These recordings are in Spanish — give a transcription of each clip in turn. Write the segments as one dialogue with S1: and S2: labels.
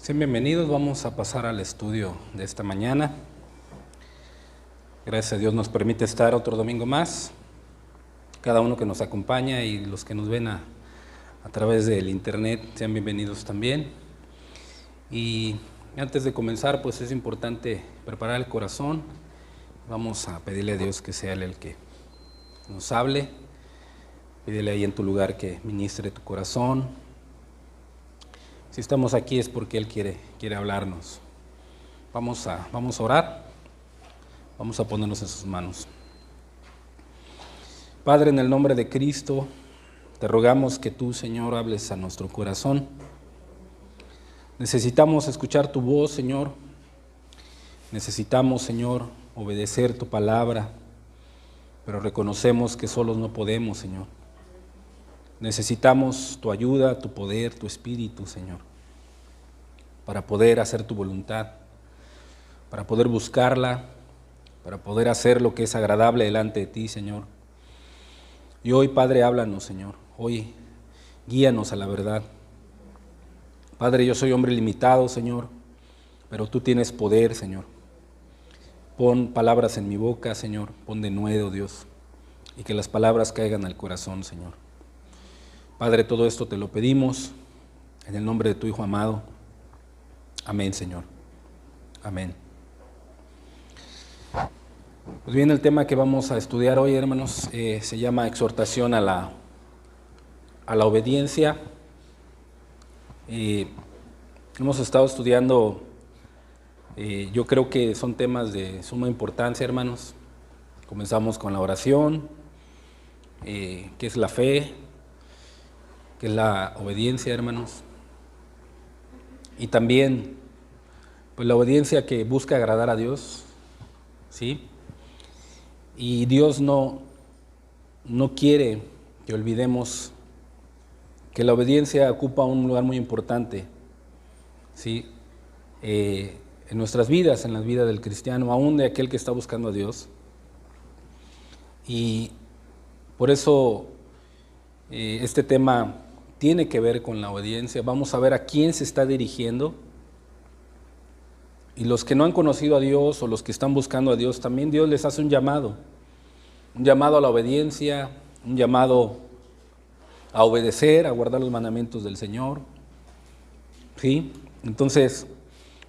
S1: Sean bienvenidos, vamos a pasar al estudio de esta mañana. Gracias a Dios nos permite estar otro domingo más. Cada uno que nos acompaña y los que nos ven a través del internet, sean bienvenidos también. Y antes de comenzar, pues es importante preparar el corazón. Vamos a pedirle a Dios que sea Él el que nos hable. Pídele ahí en tu lugar que ministre tu corazón. Si estamos aquí es porque Él quiere hablarnos. Vamos a orar, vamos a ponernos en sus manos. Padre, en el nombre de Cristo, te rogamos que tú, Señor, hables a nuestro corazón. Necesitamos escuchar tu voz, Señor. Necesitamos, Señor, obedecer tu palabra, pero reconocemos que solos no podemos, Señor. Necesitamos tu ayuda, tu poder, tu espíritu, Señor, para poder hacer tu voluntad, para poder buscarla, para poder hacer lo que es agradable delante de ti, Señor. Y hoy, Padre, háblanos, Señor. Hoy, guíanos a la verdad. Padre, yo soy hombre limitado, Señor, pero tú tienes poder, Señor. Pon palabras en mi boca, Señor. Pon denuedo, Dios, y que las palabras caigan al corazón, Señor. Padre, todo esto te lo pedimos en el nombre de tu Hijo amado. Amén, Señor. Amén. Pues bien, el tema que vamos a estudiar hoy, hermanos, se llama exhortación a la obediencia. Hemos estado estudiando, yo creo que son temas de suma importancia, hermanos. Comenzamos con la oración, qué es la fe, qué es la obediencia, hermanos. Y también, pues la obediencia que busca agradar a Dios, ¿sí? Y Dios no quiere que olvidemos que la obediencia ocupa un lugar muy importante, ¿sí? En nuestras vidas, en la vida del cristiano, aún de aquel que está buscando a Dios. Y por eso este tema tiene que ver con la obediencia. Vamos a ver a quién se está dirigiendo. Y los que no han conocido a Dios o los que están buscando a Dios, también Dios les hace un llamado a la obediencia, un llamado a obedecer, a guardar los mandamientos del Señor. ¿Sí? Entonces,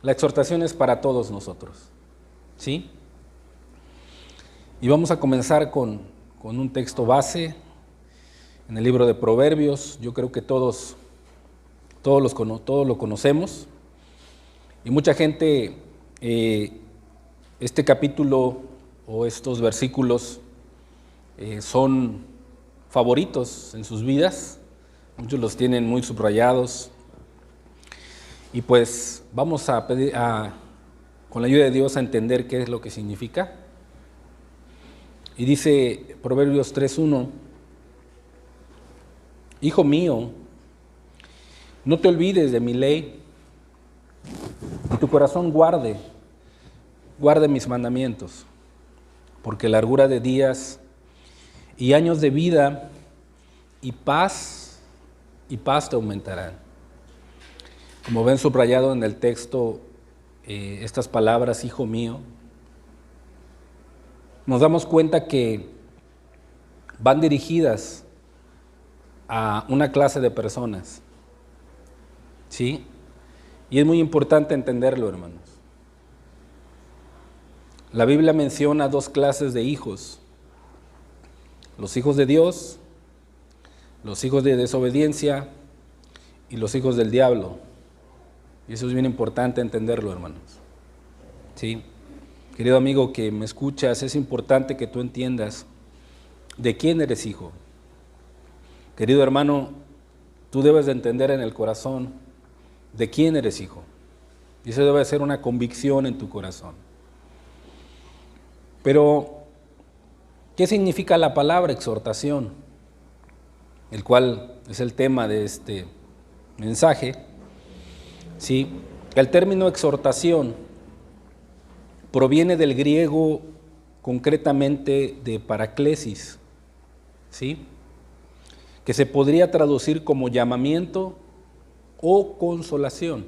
S1: la exhortación es para todos nosotros. ¿Sí? Y vamos a comenzar con un texto base en el libro de Proverbios. Yo creo que todos lo conocemos. Y mucha gente, este capítulo o estos versículos son favoritos en sus vidas. Muchos los tienen muy subrayados. Y pues vamos a pedir, con la ayuda de Dios, a entender qué es lo que significa. Y dice Proverbios 3:1: Hijo mío, no te olvides de mi ley, y tu corazón guarde mis mandamientos, porque largura de días y años de vida y paz te aumentarán. Como ven subrayado en el texto, estas palabras, hijo mío, nos damos cuenta que van dirigidas a una clase de personas, ¿sí? Y es muy importante entenderlo, hermanos. La Biblia menciona dos clases de hijos: los hijos de Dios, los hijos de desobediencia y los hijos del diablo. Y eso es bien importante entenderlo, hermanos. ¿Sí? Querido amigo que me escuchas, es importante que tú entiendas de quién eres hijo. Querido hermano, tú debes de entender en el corazón de quién eres hijo. Y eso debe ser una convicción en tu corazón. Pero, ¿qué significa la palabra exhortación? El cual es el tema de este mensaje. Sí, el término exhortación proviene del griego, concretamente de paraklesis, ¿sí? Que se podría traducir como llamamiento o consolación.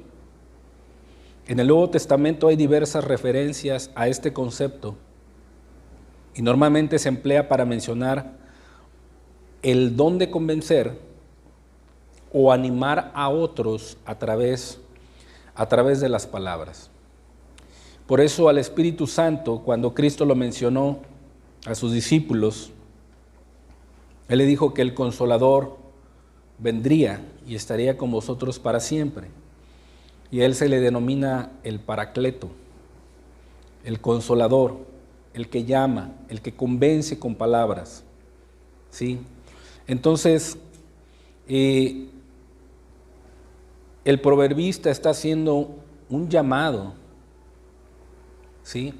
S1: En el Nuevo Testamento hay diversas referencias a este concepto y normalmente se emplea para mencionar el don de convencer o animar a otros a través de las palabras. Por eso al Espíritu Santo, cuando Cristo lo mencionó a sus discípulos, Él le dijo que el Consolador vendría y estaría con vosotros para siempre. Y a Él se le denomina el Paracleto, el Consolador, el que llama, el que convence con palabras. ¿Sí? Entonces, el proverbista está haciendo un llamado, ¿sí?,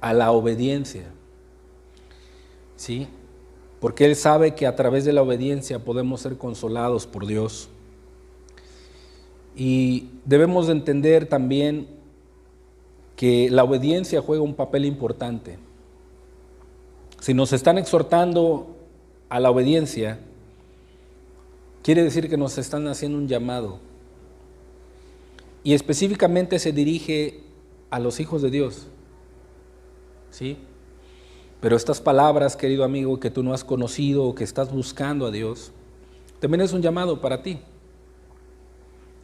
S1: a la obediencia, ¿sí?, porque él sabe que a través de la obediencia podemos ser consolados por Dios. Y debemos de entender también que la obediencia juega un papel importante. Si nos están exhortando a la obediencia, quiere decir que nos están haciendo un llamado. Y específicamente se dirige a los hijos de Dios, ¿sí? Pero estas palabras, querido amigo, que tú no has conocido o que estás buscando a Dios, también es un llamado para ti.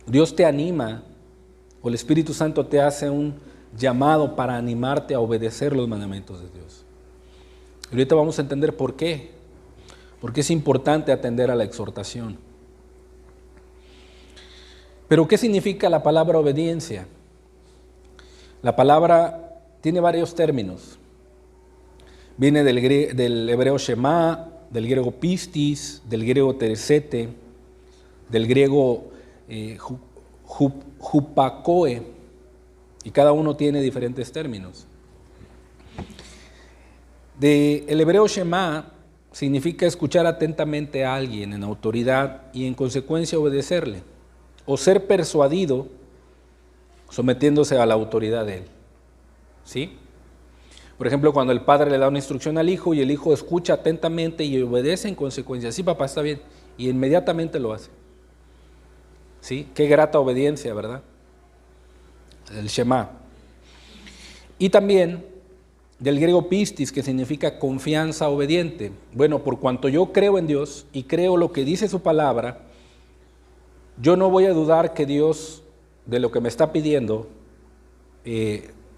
S1: Dios te anima, o el Espíritu Santo te hace un llamado para animarte a obedecer los mandamientos de Dios. Y ahorita vamos a entender por qué. Porque es importante atender a la exhortación. Pero ¿qué significa la palabra obediencia? La palabra tiene varios términos. Viene del hebreo Shema, del griego pistis, del griego teresete, del griego hupakoe, y cada uno tiene diferentes términos. El hebreo Shema significa escuchar atentamente a alguien en autoridad y en consecuencia obedecerle, o ser persuadido sometiéndose a la autoridad de él. ¿Sí? Por ejemplo, cuando el padre le da una instrucción al hijo y el hijo escucha atentamente y obedece en consecuencia. Sí, papá, está bien. Y inmediatamente lo hace. ¿Sí? Qué grata obediencia, ¿verdad? El Shema. Y también del griego pistis, que significa confianza obediente. Bueno, por cuanto yo creo en Dios y creo lo que dice su palabra, yo no voy a dudar que Dios, de lo que me está pidiendo,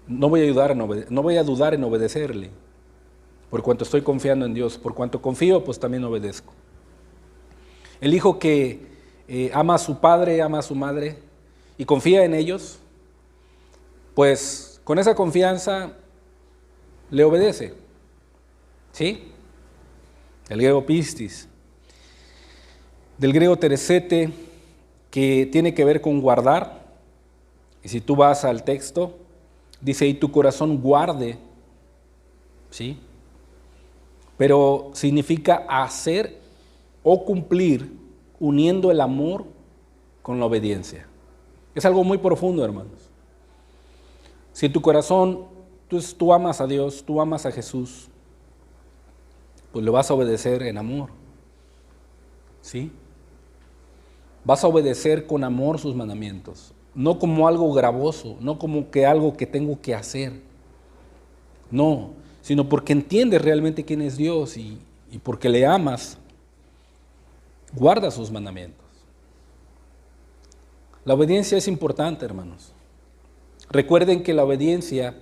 S1: no voy a dudar en obedecerle, por cuanto estoy confiando en Dios. Por cuanto confío, pues también obedezco. El hijo que ama a su padre, ama a su madre y confía en ellos, pues con esa confianza le obedece. ¿Sí? El griego pistis. Del griego teresete, que tiene que ver con guardar. Y si tú vas al texto, dice, y tu corazón guarde, ¿sí? Pero significa hacer o cumplir uniendo el amor con la obediencia. Es algo muy profundo, hermanos. Si tu corazón, tú amas a Dios, tú amas a Jesús, pues le vas a obedecer en amor, ¿sí? Vas a obedecer con amor sus mandamientos. No como algo gravoso, no como que algo que tengo que hacer. No, sino porque entiendes realmente quién es Dios y porque le amas, guarda sus mandamientos. La obediencia es importante, hermanos. Recuerden que la obediencia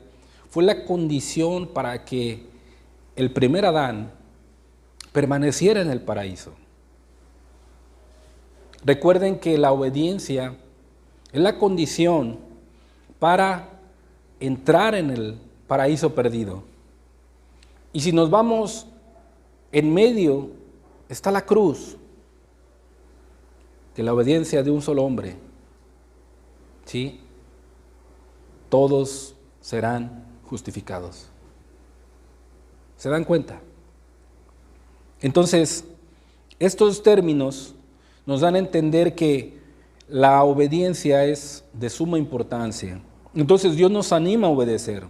S1: fue la condición para que el primer Adán permaneciera en el paraíso. Recuerden que la obediencia es la condición para entrar en el paraíso perdido. Y si nos vamos en medio, está la cruz, que la obediencia de un solo hombre, ¿sí? Todos serán justificados. ¿Se dan cuenta? Entonces, estos términos nos dan a entender que la obediencia es de suma importancia. Entonces Dios nos anima a obedecer.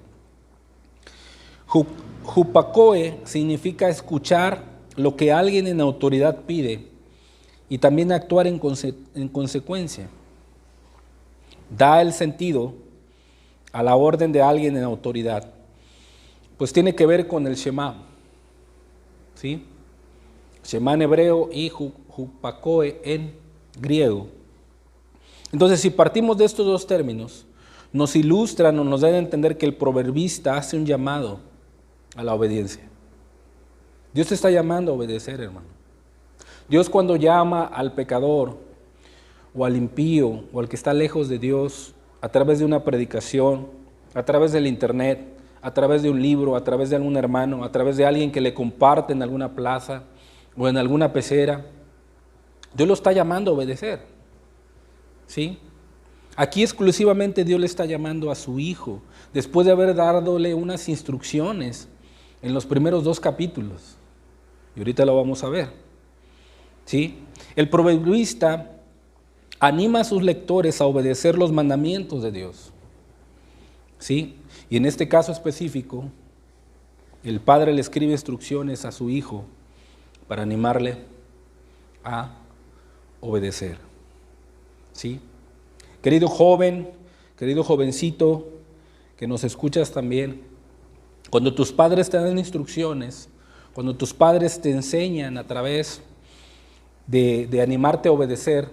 S1: Hupakoe significa escuchar lo que alguien en autoridad pide y también actuar en consecuencia. da el sentido a la orden de alguien en autoridad, pues tiene que ver con el Shema, ¿sí? Shema en hebreo y hupakoe en griego. Entonces, si partimos de estos dos términos, nos ilustran o nos dan a entender que el proverbista hace un llamado a la obediencia. Dios te está llamando a obedecer, hermano. Dios, cuando llama al pecador o al impío o al que está lejos de Dios, a través de una predicación, a través del internet, a través de un libro, a través de algún hermano, a través de alguien que le comparte en alguna plaza o en alguna pecera, Dios lo está llamando a obedecer, ¿sí? Aquí exclusivamente Dios le está llamando a su Hijo, después de haber dándole unas instrucciones en los primeros 2 capítulos. Y ahorita lo vamos a ver, ¿sí? El proverbista anima a sus lectores a obedecer los mandamientos de Dios, ¿sí? Y en este caso específico, el padre le escribe instrucciones a su hijo para animarle a obedecer, ¿sí? Querido joven, querido jovencito, que nos escuchas también, cuando tus padres te dan instrucciones, cuando tus padres te enseñan a través de animarte a obedecer,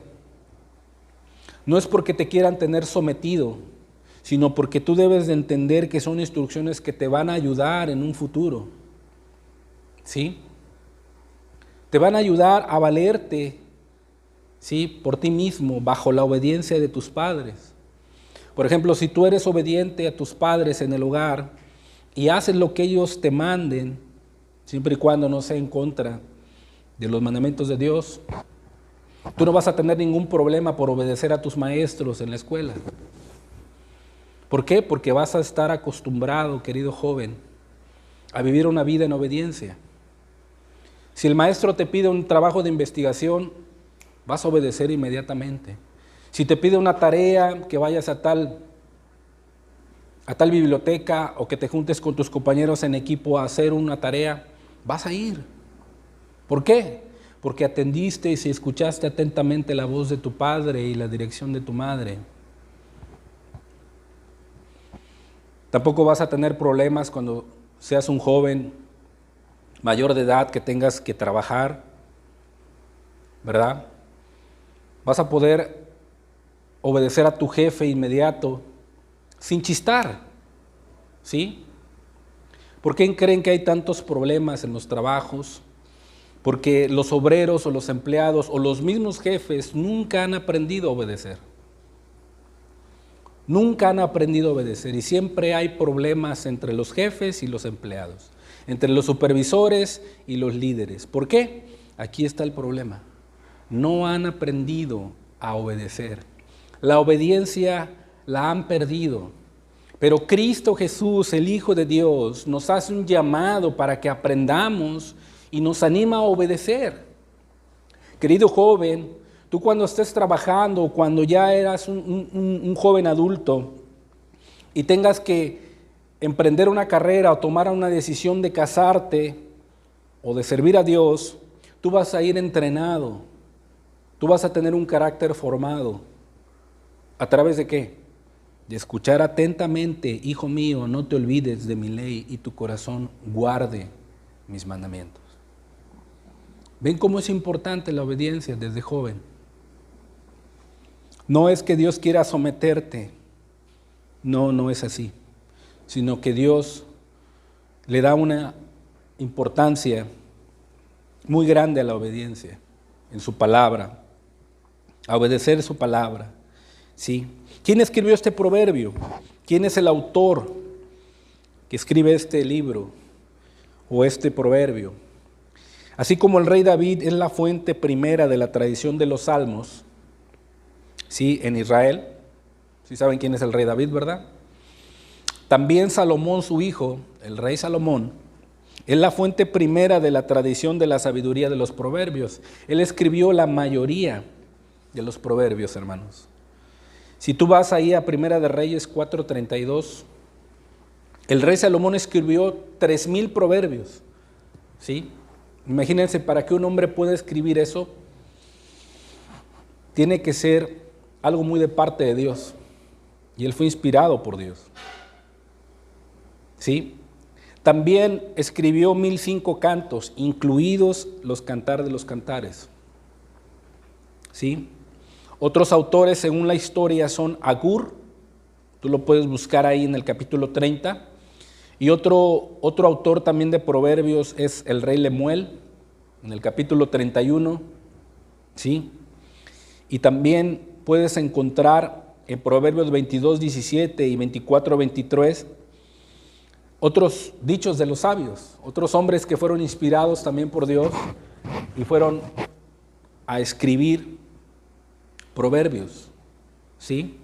S1: no es porque te quieran tener sometido, sino porque tú debes de entender que son instrucciones que te van a ayudar en un futuro, ¿sí? Te van a ayudar a valerte, ¿sí?, por ti mismo, bajo la obediencia de tus padres. Por ejemplo, si tú eres obediente a tus padres en el hogar y haces lo que ellos te manden, siempre y cuando no sea en contra de los mandamientos de Dios, tú no vas a tener ningún problema por obedecer a tus maestros en la escuela. ¿Por qué? Porque vas a estar acostumbrado, querido joven, a vivir una vida en obediencia. Si el maestro te pide un trabajo de investigación, vas a obedecer inmediatamente. Si te pide una tarea, que vayas a tal biblioteca o que te juntes con tus compañeros en equipo a hacer una tarea, vas a ir. ¿Por qué? Porque atendiste y escuchaste atentamente la voz de tu padre y la dirección de tu madre. Tampoco vas a tener problemas cuando seas un joven mayor de edad que tengas que trabajar, ¿verdad? Vas a poder obedecer a tu jefe inmediato sin chistar, ¿sí? ¿Por qué creen que hay tantos problemas en los trabajos? Porque los obreros o los empleados o los mismos jefes nunca han aprendido a obedecer. Nunca han aprendido a obedecer y siempre hay problemas entre los jefes y los empleados, entre los supervisores y los líderes. ¿Por qué? Aquí está el problema. No han aprendido a obedecer. La obediencia la han perdido. Pero Cristo Jesús, el Hijo de Dios, nos hace un llamado para que aprendamos y nos anima a obedecer. Querido joven, tú cuando estés trabajando, cuando ya eras un joven adulto y tengas que emprender una carrera o tomar una decisión de casarte o de servir a Dios, tú vas a ir entrenado, tú vas a tener un carácter formado. ¿A través de qué? De escuchar atentamente, hijo mío, no te olvides de mi ley y tu corazón guarde mis mandamientos. ¿Ven cómo es importante la obediencia desde joven? No es que Dios quiera someterte, no es así, sino que Dios le da una importancia muy grande a la obediencia en su palabra, a obedecer su palabra, ¿sí? ¿Quién escribió este proverbio? ¿Quién es el autor que escribe este libro o este proverbio? Así como el rey David es la fuente primera de la tradición de los salmos, ¿sí?, en Israel, ¿sí saben quién es el rey David, verdad? También Salomón, su hijo, el rey Salomón, es la fuente primera de la tradición de la sabiduría de los proverbios. Él escribió la mayoría de los proverbios, hermanos. Si tú vas ahí a Primera de Reyes 4:32, el rey Salomón escribió 3,000 proverbios, ¿sí? Imagínense, para que un hombre pueda escribir eso, tiene que ser algo muy de parte de Dios, y él fue inspirado por Dios. ¿Sí? También escribió 1005 cantos, incluidos los Cantar de los Cantares. ¿Sí? Otros autores, según la historia, son Agur, tú lo puedes buscar ahí en el capítulo 30, y otro autor también de Proverbios es el rey Lemuel, en el capítulo 31, ¿sí? Y también puedes encontrar en Proverbios 22, 17 y 24, 23, otros dichos de los sabios, otros hombres que fueron inspirados también por Dios y fueron a escribir proverbios, ¿sí?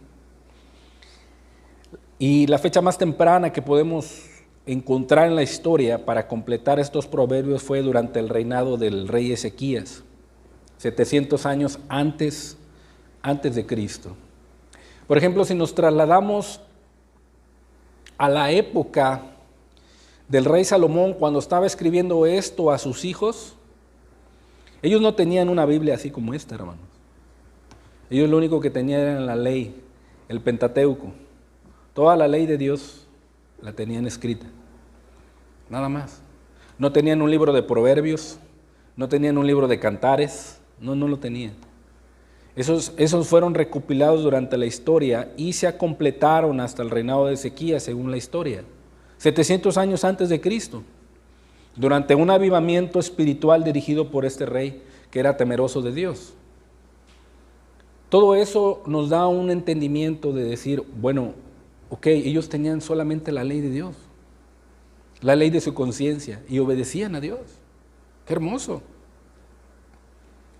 S1: Y la fecha más temprana que podemos encontrar en la historia para completar estos proverbios fue durante el reinado del rey Ezequías, 700 años antes de Cristo. Por ejemplo, si nos trasladamos a la época del rey Salomón, cuando estaba escribiendo esto a sus hijos, ellos no tenían una Biblia así como esta, hermanos. Ellos lo único que tenían era la ley, el Pentateuco. Toda la ley de Dios la tenían escrita, nada más. No tenían un libro de proverbios, no tenían un libro de cantares, no lo tenían. Esos fueron recopilados durante la historia y se completaron hasta el reinado de Ezequías, según la historia, 700 años antes de Cristo, durante un avivamiento espiritual dirigido por este rey que era temeroso de Dios. Todo eso nos da un entendimiento de decir, bueno, ok, ellos tenían solamente la ley de Dios, la ley de su conciencia, y obedecían a Dios. ¡Qué hermoso!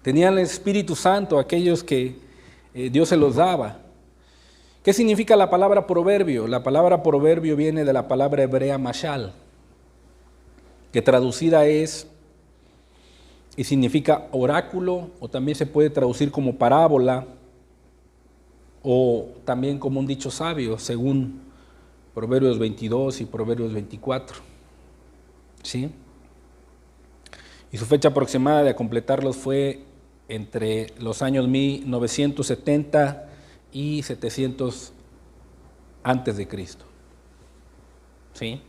S1: Tenían el Espíritu Santo, aquellos que Dios se los daba. ¿Qué significa la palabra proverbio? La palabra proverbio viene de la palabra hebrea mashal, que traducida es y significa oráculo, o también se puede traducir como parábola, o también como un dicho sabio, según Proverbios 22 y Proverbios 24. ¿Sí? Y su fecha aproximada de completarlos fue entre los años 1970 y 700 antes de Cristo. ¿Sí?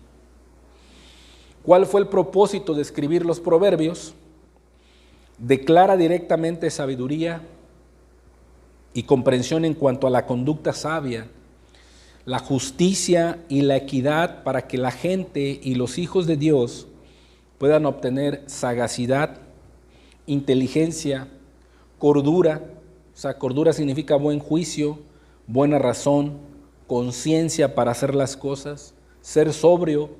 S1: ¿Cuál fue el propósito de escribir los proverbios? Declara directamente sabiduría y comprensión en cuanto a la conducta sabia, la justicia y la equidad, para que la gente y los hijos de Dios puedan obtener sagacidad, inteligencia, cordura. O sea, cordura significa buen juicio, buena razón, conciencia para hacer las cosas, ser sobrio,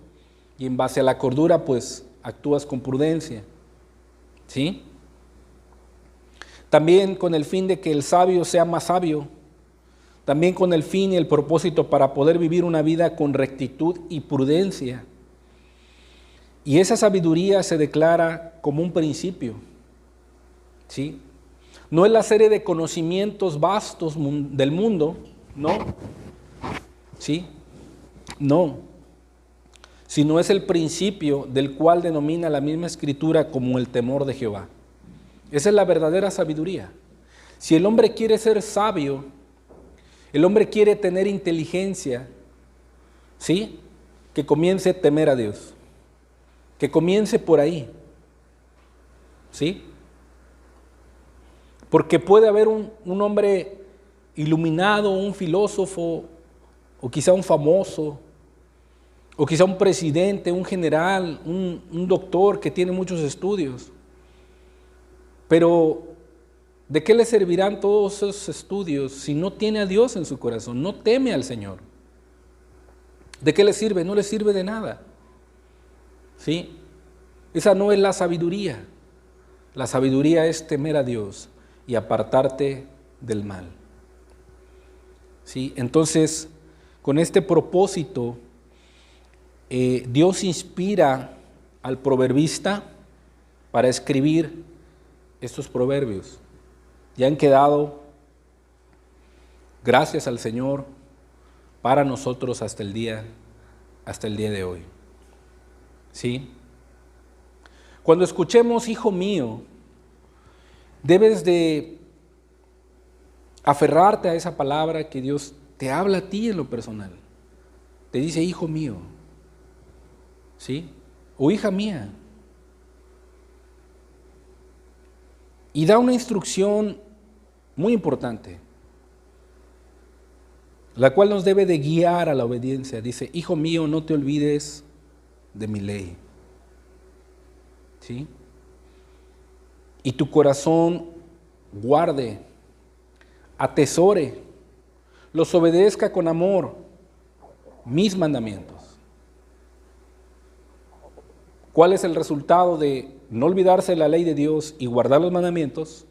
S1: y en base a la cordura pues actúas con prudencia. ¿Sí? También con el fin de que el sabio sea más sabio, también con el fin y el propósito para poder vivir una vida con rectitud y prudencia. Y esa sabiduría se declara como un principio, ¿sí? No es la serie de conocimientos vastos del mundo, no, ¿sí? No, sino es el principio del cual denomina la misma Escritura como el temor de Jehová. Esa es la verdadera sabiduría. Si el hombre quiere ser sabio, el hombre quiere tener inteligencia, ¿sí? Que comience a temer a Dios, que comience por ahí, ¿sí? Porque puede haber un hombre iluminado, un filósofo, o quizá un famoso, o quizá un presidente, un general, un doctor que tiene muchos estudios. Pero, ¿de qué le servirán todos esos estudios si no tiene a Dios en su corazón, no teme al Señor? ¿De qué le sirve? No le sirve de nada. ¿Sí? Esa no es la sabiduría. La sabiduría es temer a Dios y apartarte del mal. ¿Sí? Entonces, con este propósito, Dios inspira al proverbista para escribir estos proverbios. Ya han quedado, gracias al Señor, para nosotros hasta el día de hoy. ¿Sí? Cuando escuchemos, hijo mío, debes de aferrarte a esa palabra que Dios te habla a ti en lo personal. Te dice, hijo mío, ¿sí? O hija mía. Y da una instrucción muy importante, la cual nos debe de guiar a la obediencia. Dice, hijo mío, no te olvides de mi ley. ¿Sí? Y tu corazón guarde, atesore, los obedezca con amor, mis mandamientos. ¿Cuál es el resultado de no olvidarse de la ley de Dios y guardar los mandamientos?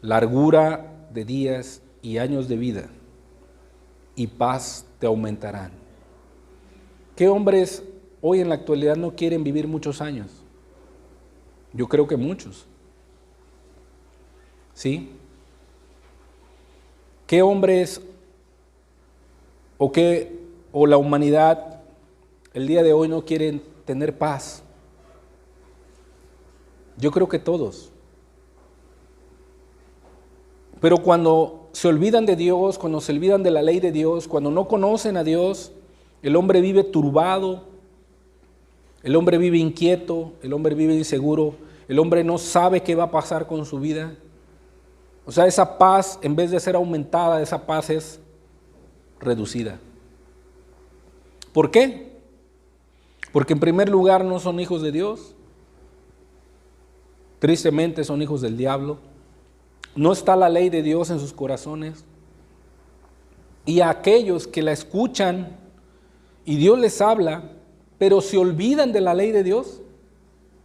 S1: Largura de días y años de vida, y paz te aumentarán. ¿Qué hombres hoy en la actualidad no quieren vivir muchos años? Yo creo que muchos. ¿Sí? ¿Qué hombres o la humanidad el día de hoy no quieren tener paz? Yo creo que todos. Pero cuando se olvidan de Dios, cuando se olvidan de la ley de Dios, cuando no conocen a Dios, el hombre vive turbado, el hombre vive inquieto, el hombre vive inseguro, el hombre no sabe qué va a pasar con su vida. O sea, esa paz, en vez de ser aumentada, esa paz es reducida. ¿Por qué? Porque en primer lugar no son hijos de Dios, tristemente son hijos del diablo. No está la ley de Dios en sus corazones. Y a aquellos que la escuchan y Dios les habla, pero se olvidan de la ley de Dios,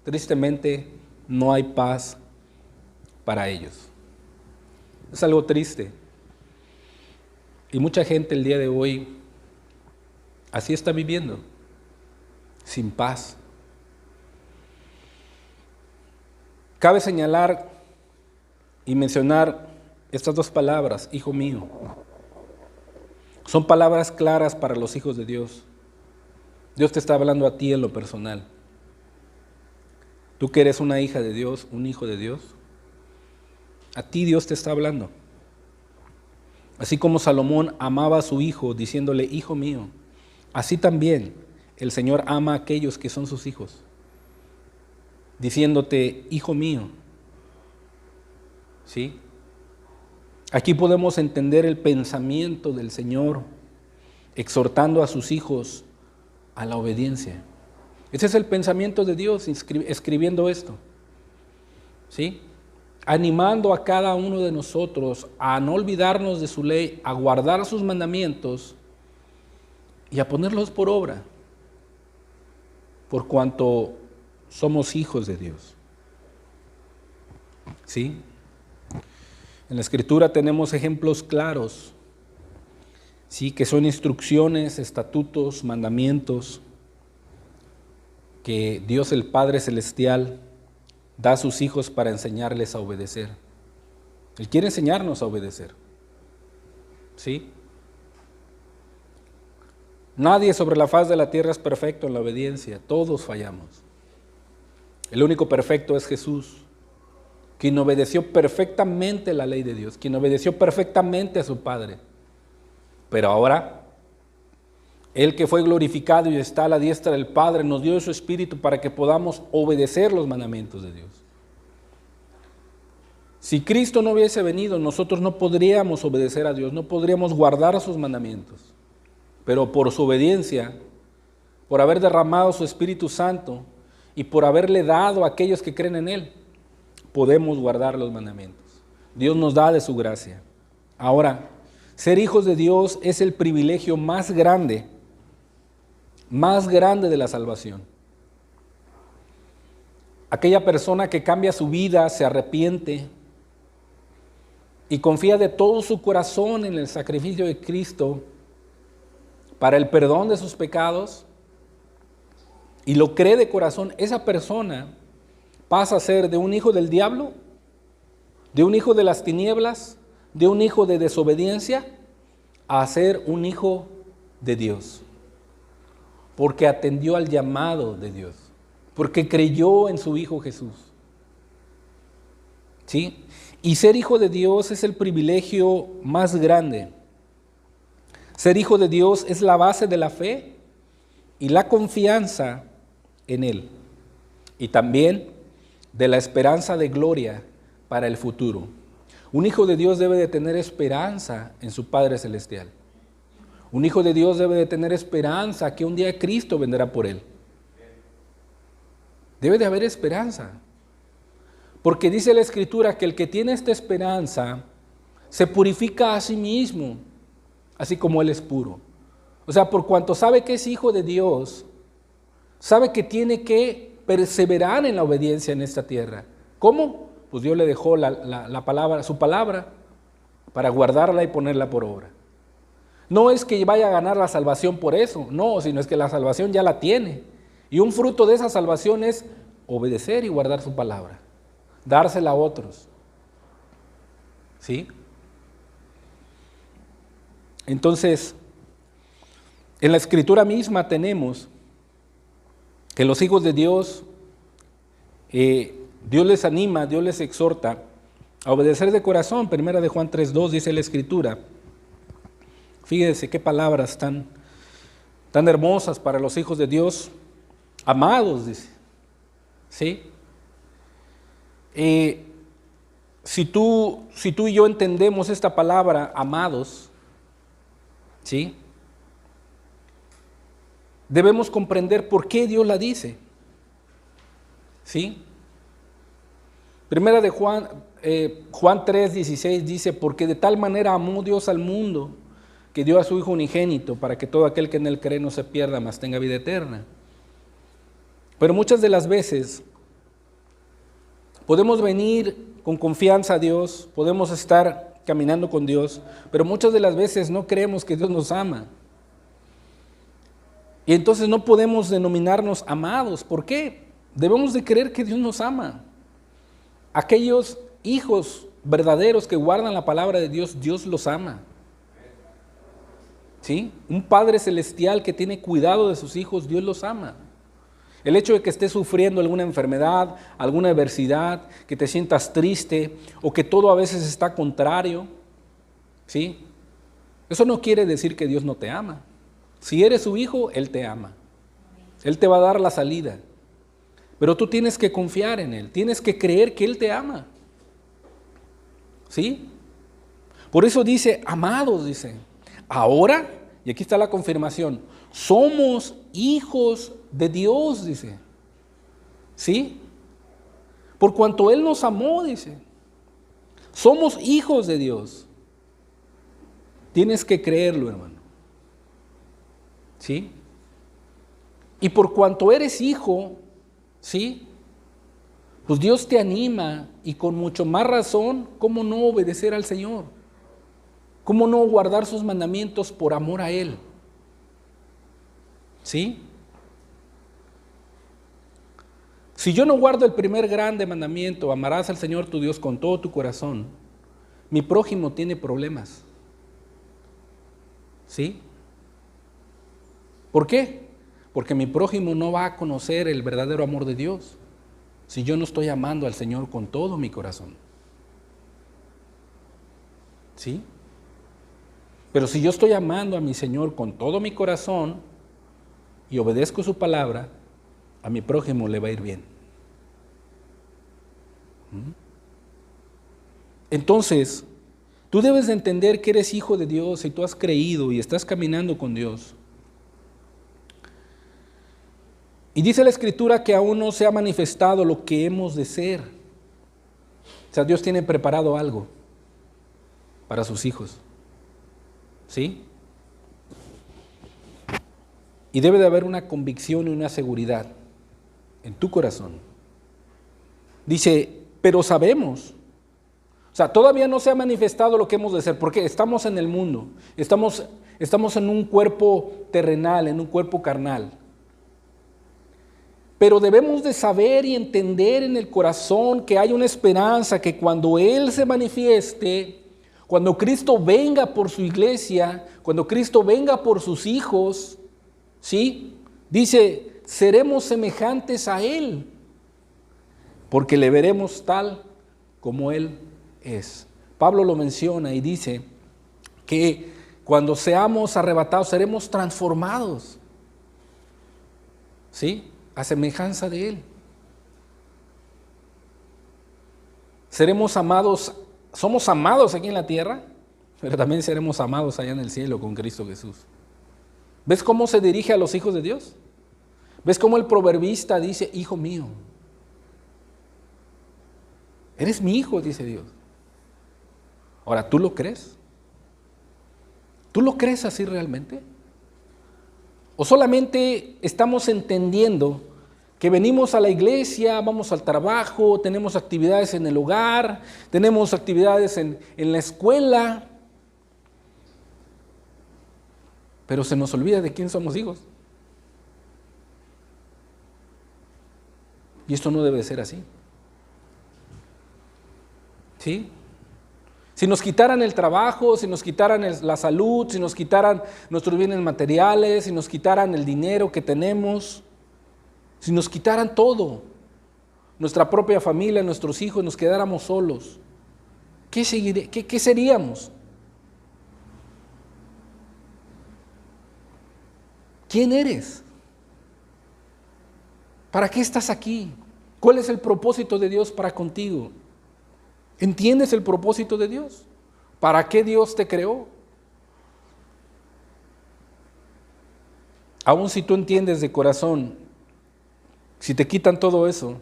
S1: tristemente no hay paz para ellos. Es algo triste. Y mucha gente el día de hoy así está viviendo, sin paz. Cabe señalar y mencionar estas dos palabras, hijo mío. Son palabras claras para los hijos de Dios. Dios te está hablando a ti en lo personal. Tú que eres una hija de Dios, un hijo de Dios, a ti Dios te está hablando. Así como Salomón amaba a su hijo diciéndole, hijo mío, así también el Señor ama a aquellos que son sus hijos, diciéndote, hijo mío. ¿Sí? Aquí podemos entender el pensamiento del Señor, exhortando a sus hijos a la obediencia. Ese es el pensamiento de Dios escribiendo esto. ¿Sí? Animando a cada uno de nosotros a no olvidarnos de su ley, a guardar sus mandamientos y a ponerlos por obra, por cuanto somos hijos de Dios. ¿Sí? En la Escritura tenemos ejemplos claros, ¿sí? Que son instrucciones, estatutos, mandamientos que Dios el Padre Celestial da a sus hijos para enseñarles a obedecer. Él quiere enseñarnos a obedecer. ¿Sí? Nadie sobre la faz de la tierra es perfecto en la obediencia, todos fallamos. El único perfecto es Jesús, quien obedeció perfectamente la ley de Dios, quien obedeció perfectamente a su Padre. Pero ahora, Él que fue glorificado y está a la diestra del Padre, nos dio su Espíritu para que podamos obedecer los mandamientos de Dios. Si Cristo no hubiese venido, nosotros no podríamos obedecer a Dios, no podríamos guardar sus mandamientos. Pero por su obediencia, por haber derramado su Espíritu Santo y por haberle dado a aquellos que creen en Él, podemos guardar los mandamientos. Dios nos da de su gracia. Ahora, ser hijos de Dios es el privilegio más grande de la salvación. Aquella persona que cambia su vida, se arrepiente y confía de todo su corazón en el sacrificio de Cristo para el perdón de sus pecados y lo cree de corazón, esa persona pasa a ser de un hijo del diablo, de un hijo de las tinieblas, de un hijo de desobediencia, a ser un hijo de Dios. Porque atendió al llamado de Dios, porque creyó en su Hijo Jesús. ¿Sí? Y ser hijo de Dios es el privilegio más grande. Ser hijo de Dios es la base de la fe y la confianza en Él, y también de la esperanza de gloria para el futuro. Un hijo de Dios debe de tener esperanza en su Padre Celestial. Un hijo de Dios debe de tener esperanza que un día Cristo vendrá por él. Debe de haber esperanza. Porque dice la Escritura que el que tiene esta esperanza se purifica a sí mismo, así como Él es puro. O sea, por cuanto sabe que es hijo de Dios, sabe que tiene que perseverar en la obediencia en esta tierra. ¿Cómo? Pues Dios le dejó la palabra, su palabra, para guardarla y ponerla por obra. No es que vaya a ganar la salvación por eso, no, sino es que la salvación ya la tiene. Y un fruto de esa salvación es obedecer y guardar su palabra, dársela a otros. ¿Sí? Entonces, en la Escritura misma tenemos que los hijos de Dios, Dios les anima, Dios les exhorta a obedecer de corazón. Primera de Juan 3:2 dice la Escritura. Fíjense qué palabras tan hermosas para los hijos de Dios, amados, dice. ¿Sí? Si tú y yo entendemos esta palabra, amados, ¿sí? Debemos comprender por qué Dios la dice. ¿Sí? Primera de Juan 3:16 dice, porque de tal manera amó Dios al mundo, que dio a su Hijo unigénito, para que todo aquel que en Él cree no se pierda, mas tenga vida eterna. Pero muchas de las veces podemos venir con confianza a Dios, podemos estar caminando con Dios, pero muchas de las veces no creemos que Dios nos ama. Y entonces no podemos denominarnos amados. ¿Por qué? Debemos de creer que Dios nos ama. Aquellos hijos verdaderos que guardan la palabra de Dios, Dios los ama. ¿Sí? Un Padre Celestial que tiene cuidado de sus hijos, Dios los ama. El hecho de que estés sufriendo alguna enfermedad, alguna adversidad, que te sientas triste o que todo a veces está contrario, ¿sí? Eso no quiere decir que Dios no te ama. Si eres su hijo, Él te ama. Él te va a dar la salida. Pero tú tienes que confiar en Él, tienes que creer que Él te ama. ¿Sí? Por eso dice, amados, dice, ahora, y aquí está la confirmación, somos hijos de Dios, dice. ¿Sí? Por cuanto Él nos amó, dice. Somos hijos de Dios. Tienes que creerlo, hermano. ¿Sí? Y por cuanto eres hijo, ¿sí? Pues Dios te anima y con mucho más razón, ¿cómo no obedecer al Señor? ¿Cómo no guardar sus mandamientos por amor a Él? ¿Sí? Si yo no guardo el primer grande mandamiento, amarás al Señor tu Dios con todo tu corazón, mi prójimo tiene problemas. ¿Sí? ¿Por qué? Porque mi prójimo no va a conocer el verdadero amor de Dios si yo no estoy amando al Señor con todo mi corazón. ¿Sí? Pero si yo estoy amando a mi Señor con todo mi corazón y obedezco su palabra, a mi prójimo le va a ir bien. Entonces, tú debes de entender que eres hijo de Dios y tú has creído y estás caminando con Dios. Y dice la Escritura que aún no se ha manifestado lo que hemos de ser. O sea, Dios tiene preparado algo para sus hijos. ¿Sí? Y debe de haber una convicción y una seguridad en tu corazón. Dice, pero sabemos. O sea, todavía no se ha manifestado lo que hemos de ser, porque estamos en el mundo, estamos en un cuerpo terrenal, en un cuerpo carnal. Pero debemos de saber y entender en el corazón que hay una esperanza, que cuando Él se manifieste, cuando Cristo venga por su iglesia, cuando Cristo venga por sus hijos, ¿sí? Dice, seremos semejantes a Él, porque le veremos tal como Él es. Pablo lo menciona y dice que cuando seamos arrebatados, seremos transformados, ¿sí? A semejanza de Él. Seremos amados, somos amados aquí en la tierra, pero también seremos amados allá en el cielo con Cristo Jesús. ¿Ves cómo se dirige a los hijos de Dios? ¿Ves cómo el proverbista dice, hijo mío? Eres mi hijo, dice Dios. Ahora, ¿tú lo crees? ¿Tú lo crees así realmente? ¿O solamente estamos entendiendo que venimos a la iglesia, vamos al trabajo, tenemos actividades en el hogar, tenemos actividades en la escuela, pero se nos olvida de quién somos hijos? Y esto no debe ser así. ¿Sí? Si nos quitaran el trabajo, si nos quitaran la salud, si nos quitaran nuestros bienes materiales, si nos quitaran el dinero que tenemos, si nos quitaran todo, nuestra propia familia, nuestros hijos, nos quedáramos solos, ¿qué seríamos? ¿Quién eres? ¿Para qué estás aquí? ¿Cuál es el propósito de Dios para contigo? ¿Entiendes el propósito de Dios? ¿Para qué Dios te creó? Aún si tú entiendes de corazón, si te quitan todo eso,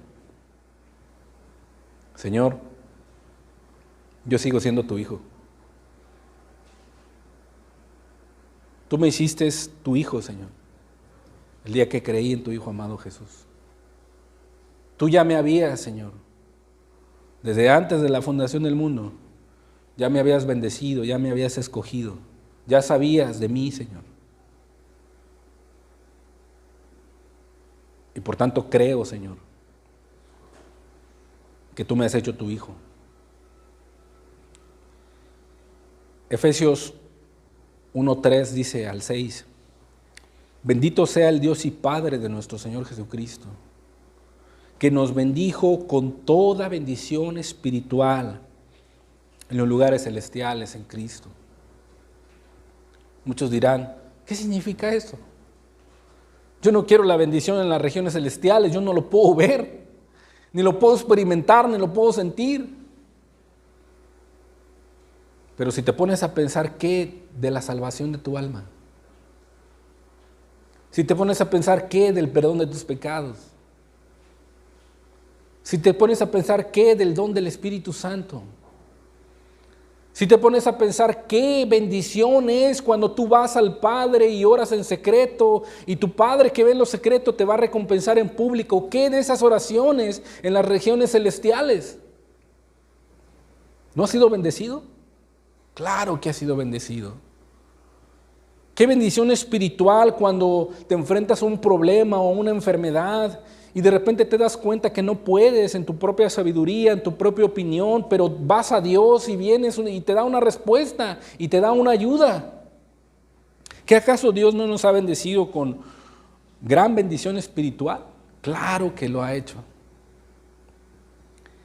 S1: Señor, yo sigo siendo tu hijo. Tú me hiciste tu hijo, Señor, el día que creí en tu Hijo amado Jesús. Tú ya me habías, Señor, desde antes de la fundación del mundo, ya me habías bendecido, ya me habías escogido, ya sabías de mí, Señor. Y por tanto creo, Señor, que tú me has hecho tu hijo. Efesios 1:3 dice al 6, bendito sea el Dios y Padre de nuestro Señor Jesucristo, que nos bendijo con toda bendición espiritual en los lugares celestiales en Cristo. Muchos dirán, ¿qué significa esto? Yo no quiero la bendición en las regiones celestiales, yo no lo puedo ver, ni lo puedo experimentar, ni lo puedo sentir. Pero si te pones a pensar, ¿qué de la salvación de tu alma? Si te pones a pensar, ¿qué del perdón de tus pecados? Si te pones a pensar, ¿qué del don del Espíritu Santo? Si te pones a pensar, qué bendición es cuando tú vas al Padre y oras en secreto y tu Padre que ve en lo secreto te va a recompensar en público. ¿Qué de esas oraciones en las regiones celestiales? ¿No has sido bendecido? Claro que has sido bendecido. Qué bendición espiritual cuando te enfrentas a un problema o a una enfermedad y de repente te das cuenta que no puedes en tu propia sabiduría, en tu propia opinión, pero vas a Dios y vienes y te da una respuesta y te da una ayuda. ¿Qué acaso Dios no nos ha bendecido con gran bendición espiritual? Claro que lo ha hecho.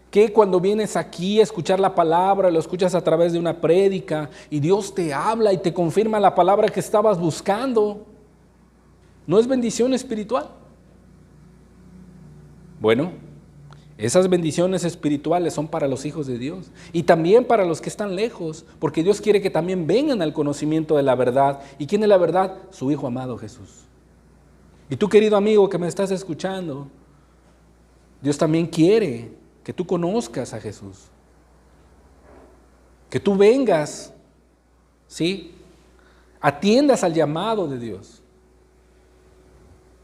S1: Que cuando vienes aquí a escuchar la palabra, lo escuchas a través de una prédica y Dios te habla y te confirma la palabra que estabas buscando, ¿no es bendición espiritual? Bueno, esas bendiciones espirituales son para los hijos de Dios y también para los que están lejos, porque Dios quiere que también vengan al conocimiento de la verdad. ¿Y quién es la verdad? Su Hijo amado Jesús. Y tú, querido amigo que me estás escuchando, Dios también quiere que tú conozcas a Jesús, que tú vengas, ¿sí? Atiendas al llamado de Dios,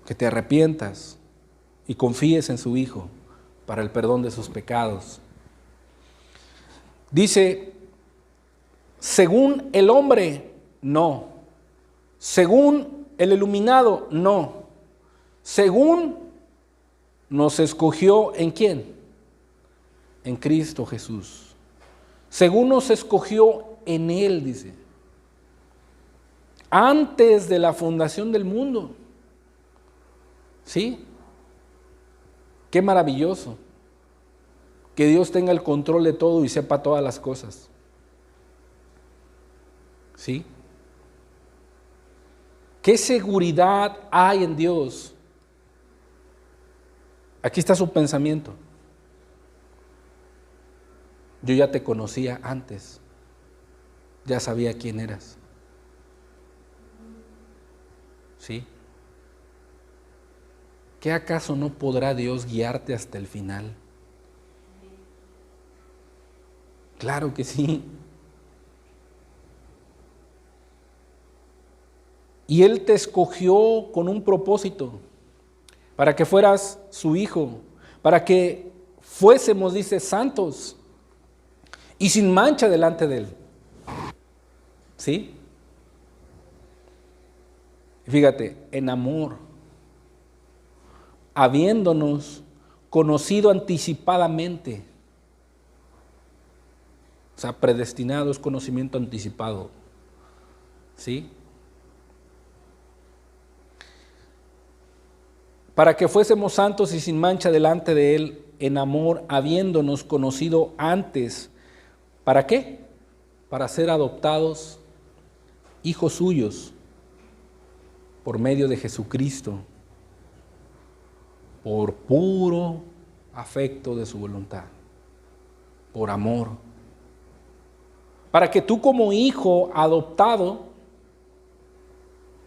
S1: que te arrepientas y confíes en su Hijo para el perdón de sus pecados. Dice, según el hombre, no. Según el iluminado, no. Según nos escogió, ¿en quién? En Cristo Jesús. Según nos escogió en Él, dice. Antes de la fundación del mundo. ¿Sí? Qué maravilloso que Dios tenga el control de todo y sepa todas las cosas. ¿Sí? ¿Qué seguridad hay en Dios? Aquí está su pensamiento. Yo ya te conocía antes, ya sabía quién eras. ¿Sí? ¿Qué acaso no podrá Dios guiarte hasta el final? Claro que sí. Y Él te escogió con un propósito, para que fueras su hijo, para que fuésemos, dice, santos y sin mancha delante de Él. ¿Sí? Fíjate, en amor, habiéndonos conocido anticipadamente. O sea, predestinado es conocimiento anticipado. ¿Sí? Para que fuésemos santos y sin mancha delante de Él, en amor, habiéndonos conocido antes. ¿Para qué? Para ser adoptados hijos suyos por medio de Jesucristo, por puro afecto de su voluntad, por amor. Para que tú como hijo adoptado,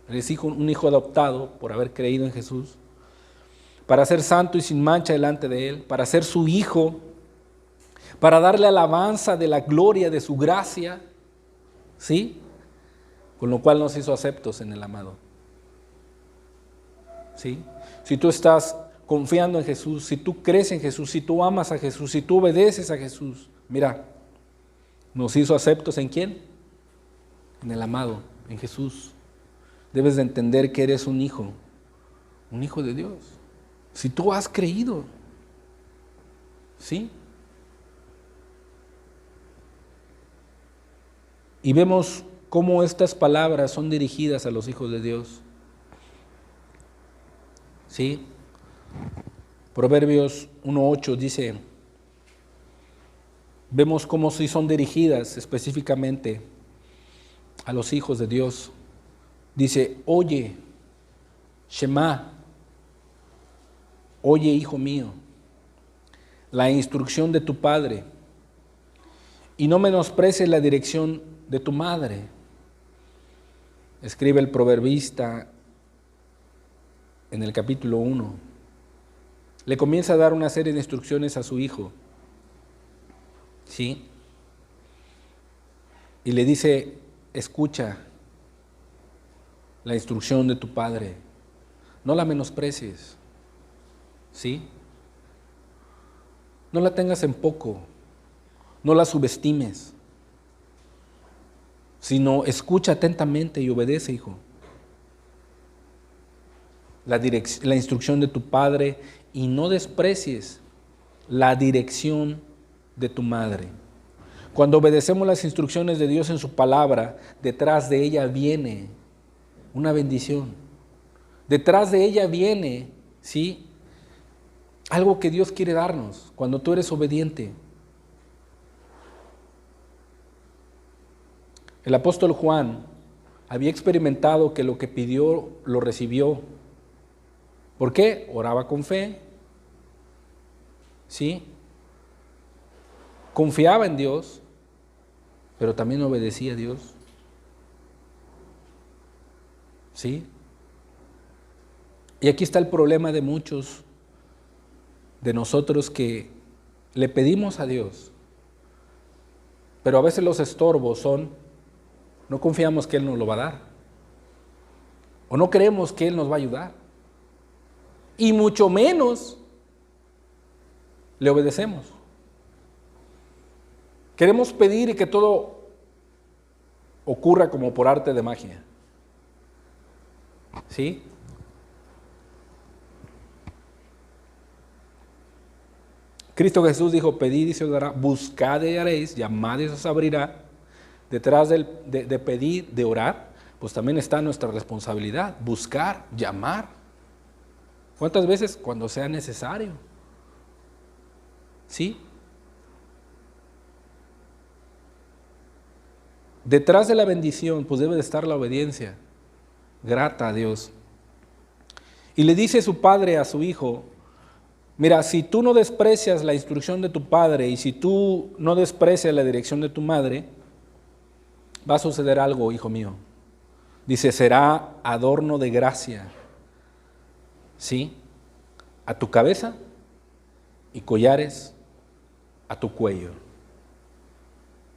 S1: eres un hijo adoptado por haber creído en Jesús, para ser santo y sin mancha delante de Él, para ser su hijo, para darle alabanza de la gloria de su gracia, ¿sí? Con lo cual nos hizo aceptos en el amado. ¿Sí? Si tú estás confiando en Jesús, si tú crees en Jesús, si tú amas a Jesús, si tú obedeces a Jesús, mira, nos hizo aceptos ¿en quién? En el amado, en Jesús. Debes de entender que eres un hijo de Dios. Si tú has creído, ¿sí? Y vemos cómo estas palabras son dirigidas a los hijos de Dios. ¿Sí? Proverbios 1:8 dice, vemos cómo sí son dirigidas específicamente a los hijos de Dios. Dice, oye, Shema, oye, hijo mío, la instrucción de tu padre, y no menosprecies la dirección de tu madre. Escribe el proverbista en el capítulo 1. Le comienza a dar una serie de instrucciones a su hijo. ¿Sí? Y le dice, escucha la instrucción de tu padre, no la menosprecies. ¿Sí? No la tengas en poco, no la subestimes, sino escucha atentamente y obedece, hijo. La instrucción de tu padre y no desprecies la dirección de tu madre. Cuando obedecemos las instrucciones de Dios en su palabra, detrás de ella viene una bendición. Detrás de ella viene, ¿sí?, algo que Dios quiere darnos cuando tú eres obediente. El apóstol Juan había experimentado que lo que pidió lo recibió. ¿Por qué? Oraba con fe, ¿sí? Confiaba en Dios, pero también obedecía a Dios, ¿sí? Y aquí está el problema de muchos de nosotros que le pedimos a Dios, pero a veces los estorbos son, no confiamos que Él nos lo va a dar, o no creemos que Él nos va a ayudar, y mucho menos le obedecemos. Queremos pedir y que todo ocurra como por arte de magia, ¿sí? Cristo Jesús dijo, pedid y se os dará, buscad y haréis, llamad y se os abrirá. Detrás de pedir, de orar, pues también está nuestra responsabilidad, buscar, llamar. ¿Cuántas veces? Cuando sea necesario. ¿Sí? Detrás de la bendición, pues debe de estar la obediencia. grata a Dios. Y le dice su padre a su hijo, mira, si tú no desprecias la instrucción de tu padre y si tú no desprecias la dirección de tu madre, va a suceder algo, hijo mío. Dice, será adorno de gracia, ¿sí? A tu cabeza y collares a tu cuello,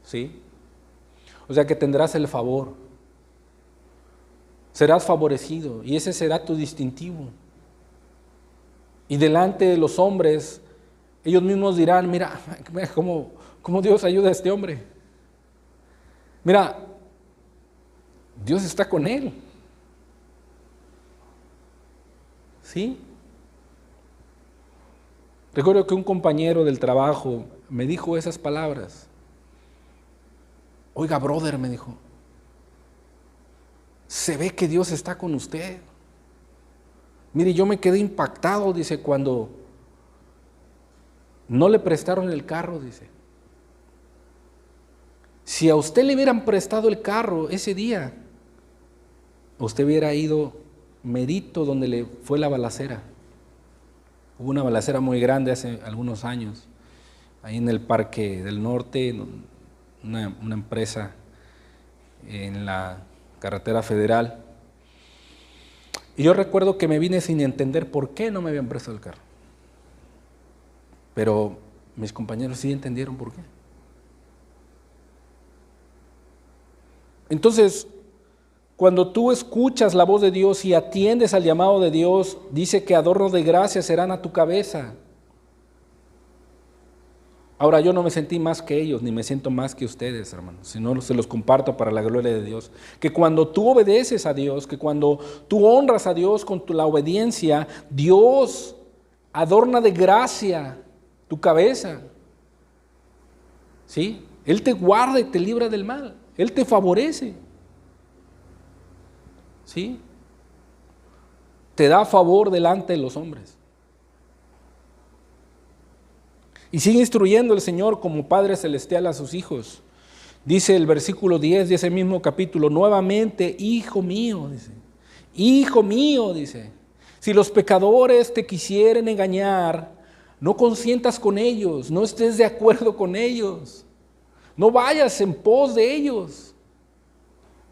S1: ¿sí? O sea que tendrás el favor, serás favorecido y ese será tu distintivo. Y delante de los hombres, ellos mismos dirán, mira cómo Dios ayuda a este hombre. Mira, Dios está con él. ¿Sí? Recuerdo que un compañero del trabajo me dijo esas palabras. Oiga, brother, me dijo, se ve que Dios está con usted. Mire, yo me quedé impactado, dice, cuando no le prestaron el carro, dice. Si a usted le hubieran prestado el carro ese día, usted hubiera ido merito donde le fue la balacera. Hubo una balacera muy grande hace algunos años, ahí en el Parque del Norte, una empresa en la carretera federal. Y yo recuerdo que me vine sin entender por qué no me habían prestado el carro. Pero mis compañeros sí entendieron por qué. Entonces, cuando tú escuchas la voz de Dios y atiendes al llamado de Dios, dice que adornos de gracia serán a tu cabeza. Ahora, yo no me sentí más que ellos, ni me siento más que ustedes, hermanos, sino se los comparto para la gloria de Dios. Que cuando tú obedeces a Dios, que cuando tú honras a Dios con la obediencia, Dios adorna de gracia tu cabeza. ¿Sí? Él te guarda y te libra del mal. Él te favorece. ¿Sí? Te da favor delante de los hombres. Y sigue instruyendo el Señor como Padre Celestial a sus hijos. Dice el versículo 10 de ese mismo capítulo, nuevamente, hijo mío, dice, si los pecadores te quisieren engañar, no consientas con ellos, no estés de acuerdo con ellos, no vayas en pos de ellos,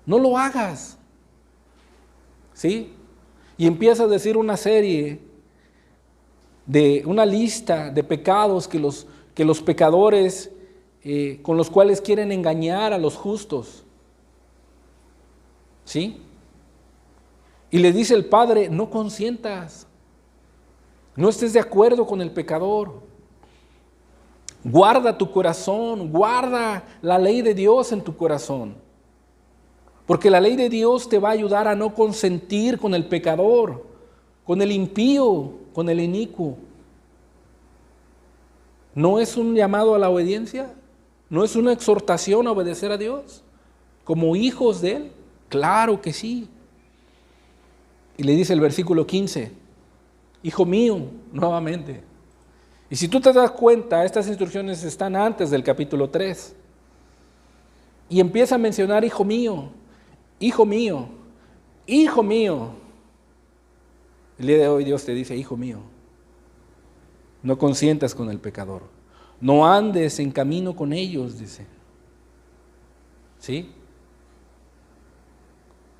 S1: no lo hagas. ¿Sí? Y empieza a decir una serie de una lista de pecados que los pecadores con los cuales quieren engañar a los justos. ¿Sí? Y le dice el Padre, no consientas, no estés de acuerdo con el pecador. Guarda tu corazón, guarda la ley de Dios en tu corazón. Porque la ley de Dios te va a ayudar a no consentir con el pecador, con el impío, con el inicuo. ¿No es un llamado a la obediencia? ¿No es una exhortación a obedecer a Dios? ¿Como hijos de Él? Claro que sí. Y le dice el versículo 15, hijo mío, nuevamente. Y si tú te das cuenta, estas instrucciones están antes del capítulo 3. Y empieza a mencionar hijo mío, hijo mío, hijo mío. El día de hoy Dios te dice, hijo mío, no consientas con el pecador, no andes en camino con ellos, dice. ¿Sí?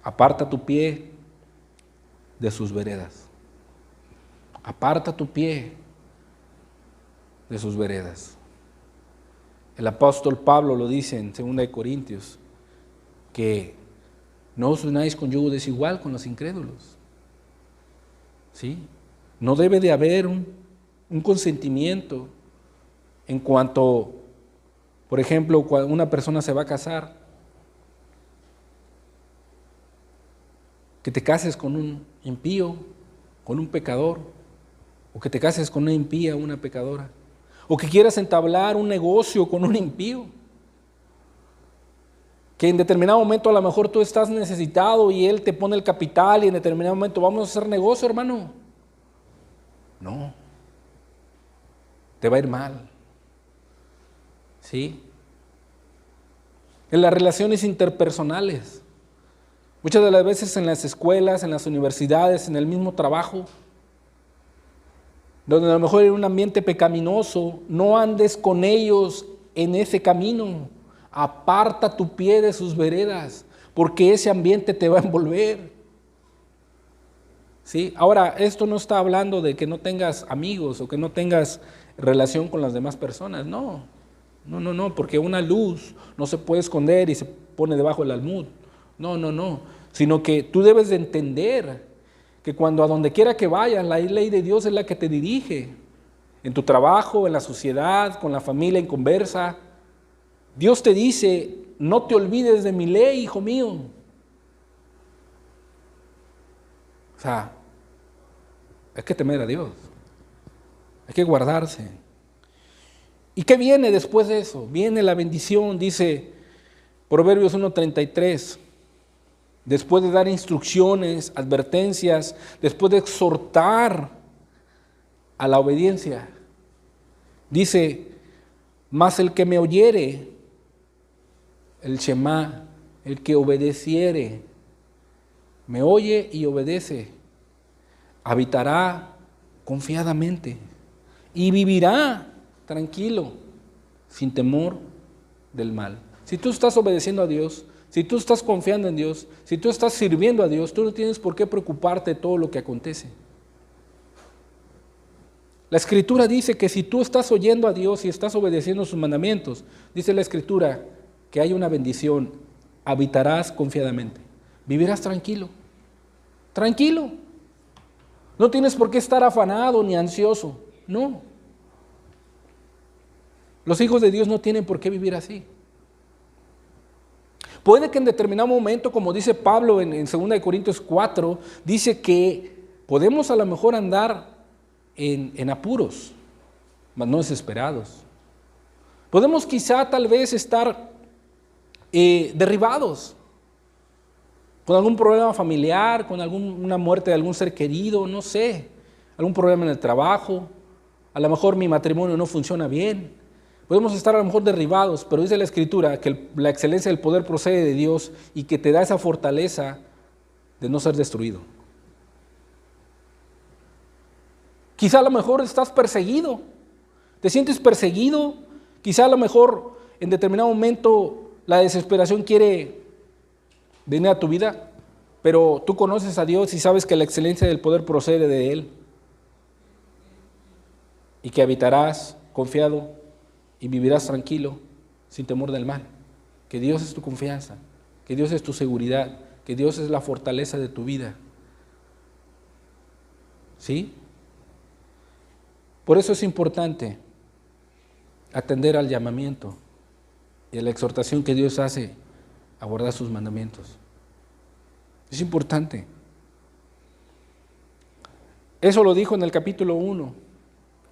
S1: Aparta tu pie de sus veredas. Aparta tu pie de sus veredas. El apóstol Pablo lo dice en 2 Corintios, que no os unáis con yugo desigual con los incrédulos. ¿Sí? No debe de haber un consentimiento en cuanto, por ejemplo, cuando una persona se va a casar, que te cases con un impío, con un pecador, o que te cases con una impía, una pecadora, o que quieras entablar un negocio con un impío, que en determinado momento a lo mejor tú estás necesitado y él te pone el capital y en determinado momento vamos a hacer negocio, hermano. No, te va a ir mal. ¿Sí? En las relaciones interpersonales, Muchas de las veces en las escuelas, en las universidades, en el mismo trabajo, donde a lo mejor en un ambiente pecaminoso, no andes con ellos en ese camino. Aparta tu pie de sus veredas, porque ese ambiente te va a envolver. ¿Sí? Ahora, esto no está hablando de que no tengas amigos o que no tengas relación con las demás personas, no, porque una luz no se puede esconder y se pone debajo del almud, no, sino que tú debes de entender que cuando a donde quiera que vayas, la ley de Dios es la que te dirige, en tu trabajo, en la sociedad, con la familia, en conversa. Dios te dice, no te olvides de mi ley, hijo mío. O sea, hay que temer a Dios, hay que guardarse. ¿Y qué viene después de eso? Viene la bendición, dice Proverbios 1:33. Después de dar instrucciones, advertencias, después de exhortar a la obediencia, dice, mas el que me oyere, el Shema, el que obedeciere, me oye y obedece, habitará confiadamente y vivirá tranquilo, sin temor del mal. Si tú estás obedeciendo a Dios, si tú estás confiando en Dios, si tú estás sirviendo a Dios, tú no tienes por qué preocuparte de todo lo que acontece. La Escritura dice que si tú estás oyendo a Dios y estás obedeciendo sus mandamientos, dice la Escritura que hay una bendición, habitarás confiadamente, vivirás tranquilo, tranquilo. No tienes por qué estar afanado ni ansioso, no. Los hijos de Dios no tienen por qué vivir así. Puede que en determinado momento, como dice Pablo en 2 Corintios 4, dice que podemos a lo mejor andar en apuros, mas no desesperados. Podemos quizá tal vez estar derribados, con algún problema familiar, con alguna muerte de algún ser querido, no sé, algún problema en el trabajo, a lo mejor mi matrimonio no funciona bien. Podemos estar a lo mejor derribados, pero dice la Escritura que la excelencia del poder procede de Dios y que te da esa fortaleza de no ser destruido. Quizá a lo mejor estás perseguido, te sientes perseguido, quizá a lo mejor en determinado momento la desesperación quiere venir a tu vida, pero tú conoces a Dios y sabes que la excelencia del poder procede de Él y que habitarás confiado y vivirás tranquilo, sin temor del mal. Que Dios es tu confianza, que Dios es tu seguridad, que Dios es la fortaleza de tu vida. ¿Sí? Por eso es importante atender al llamamiento y a la exhortación que Dios hace a guardar sus mandamientos. Es importante. Eso lo dijo en el capítulo 1.